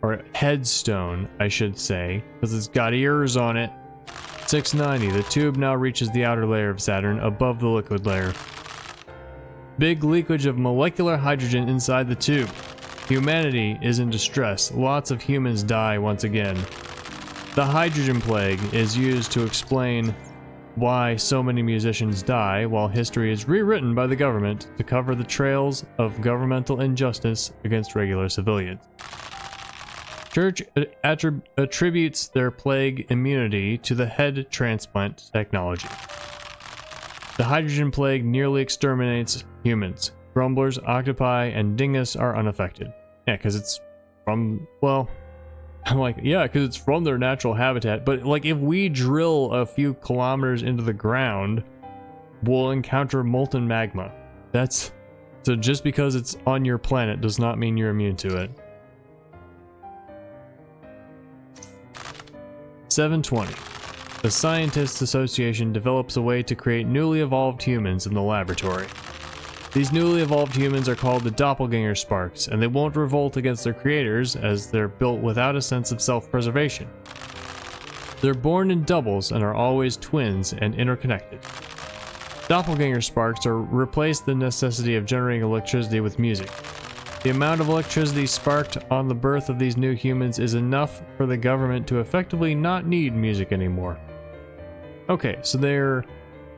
Speaker 1: Or headstone, I should say, because it's got ears on it. 690. The tube now reaches the outer layer of Saturn above the liquid layer. Big leakage of molecular hydrogen inside the tube. Humanity is in distress. Lots of humans die once again. The hydrogen plague is used to explain why so many musicians die, while history is rewritten by the government to cover the trails of governmental injustice against regular civilians. Church attributes their plague immunity to the head transplant technology. The hydrogen plague nearly exterminates humans. Grumblers, octopi, and dingus are unaffected. Yeah, because it's from, well, I'm like, yeah, because it's from their natural habitat. But like, if we drill a few kilometers into the ground, we'll encounter molten magma. That's, so just because it's on your planet does not mean you're immune to it. 720. The Scientists Association develops a way to create newly evolved humans in the laboratory. These newly evolved humans are called the doppelganger sparks, and they won't revolt against their creators as they're built without a sense of self-preservation. They're born in doubles and are always twins and interconnected. Doppelganger sparks replace the necessity of generating electricity with music. The amount of electricity sparked on the birth of these new humans is enough for the government to effectively not need music anymore. Okay, so they're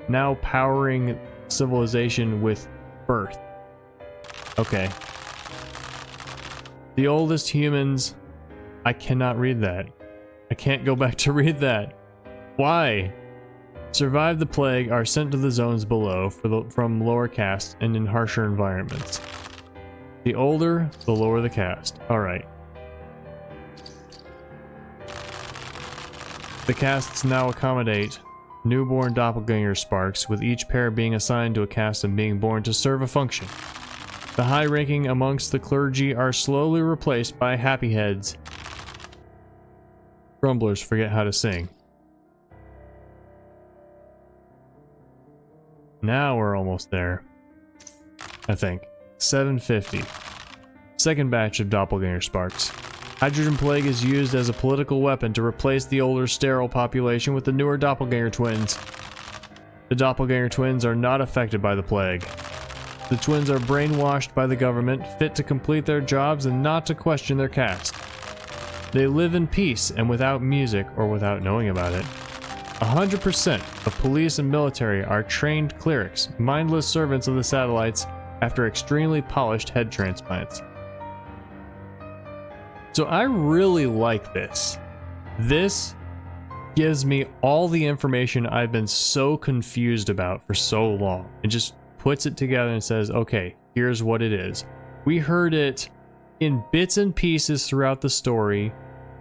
Speaker 1: now powering civilization with birth. Okay. The oldest humans, I cannot read that. I can't go back to read that. Why? Survive the plague are sent to the zones below from lower caste and in harsher environments. The older, the lower the caste. Alright. The castes now accommodate newborn doppelganger sparks, with each pair being assigned to a caste and being born to serve a function. The high-ranking amongst the clergy are slowly replaced by happy heads. Grumblers forget how to sing. Now we're almost there. I think. 750. Second batch of doppelganger sparks. Hydrogen plague is used as a political weapon to replace the older sterile population with the newer doppelganger twins. The doppelganger twins are not affected by the plague. The twins are brainwashed by the government, fit to complete their jobs and not to question their caste. They live in peace and without music or without knowing about it. 100% of police and military are trained clerics, mindless servants of the satellites after extremely polished head transplants. So I really like this. This gives me all the information I've been so confused about for so long. It just puts it together and says, okay, here's what it is. We heard it in bits and pieces throughout the story.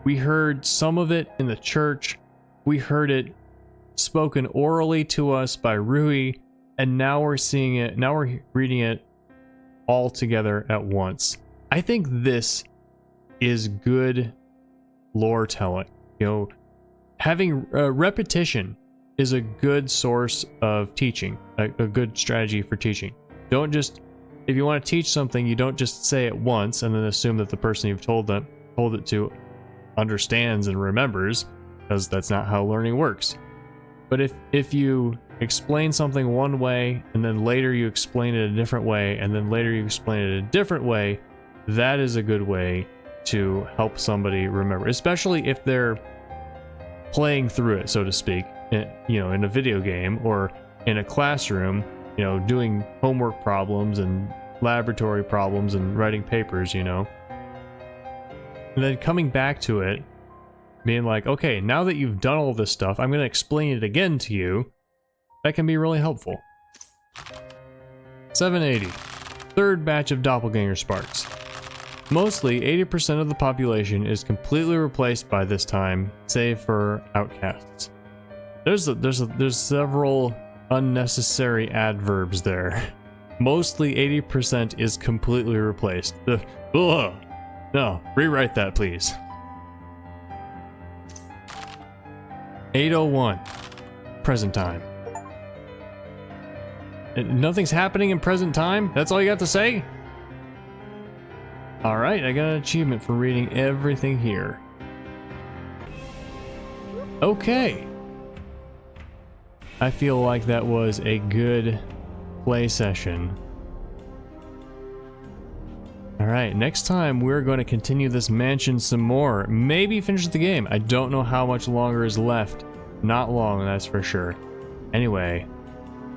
Speaker 1: We heard some of it in the church. We heard it spoken orally to us by Rui, and now we're seeing it, now we're reading it all together at once. I think this is good lore telling. You know, having repetition is a good source of teaching, a good strategy for teaching. Don't just, if you want to teach something, you don't just say it once and then assume that the person you've told it to understands and remembers, because that's not how learning works. But if you explain something one way and then later you explain it a different way and then later you explain it a different way, that is a good way to help somebody remember, especially if they're playing through it, so to speak, in a video game or in a classroom, doing homework problems and laboratory problems and writing papers, and then coming back to it, being like, okay, now that you've done all this stuff, I'm going to explain it again to you. That can be really helpful. 780. Third batch of doppelganger sparks. Mostly 80% of the population is completely replaced by this time, save for outcasts. There's several unnecessary adverbs there. Mostly 80% is completely replaced. No, rewrite that, please. 801. Present time. Nothing's happening in present time? That's all you got to say? Alright, I got an achievement for reading everything here. Okay. I feel like that was a good play session. Alright, next time we're going to continue this mansion some more. Maybe finish the game. I don't know how much longer is left. Not long, that's for sure. Anyway,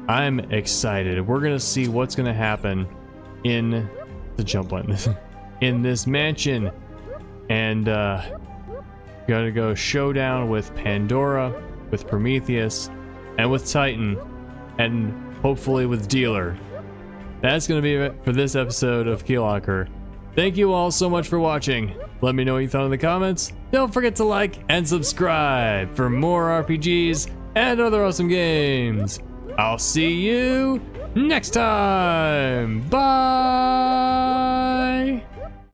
Speaker 1: I'm excited. We're going to see what's going to happen in the jump button. In this mansion. And gotta go showdown with Pandora, with Prometheus, and with Titan, and hopefully with Dealer. That's gonna be it for this episode of Keylocker. Thank you all so much for watching. Let me know what you thought in the comments. Don't forget to like and subscribe for more RPGs and other awesome games. I'll see you next time. Bye!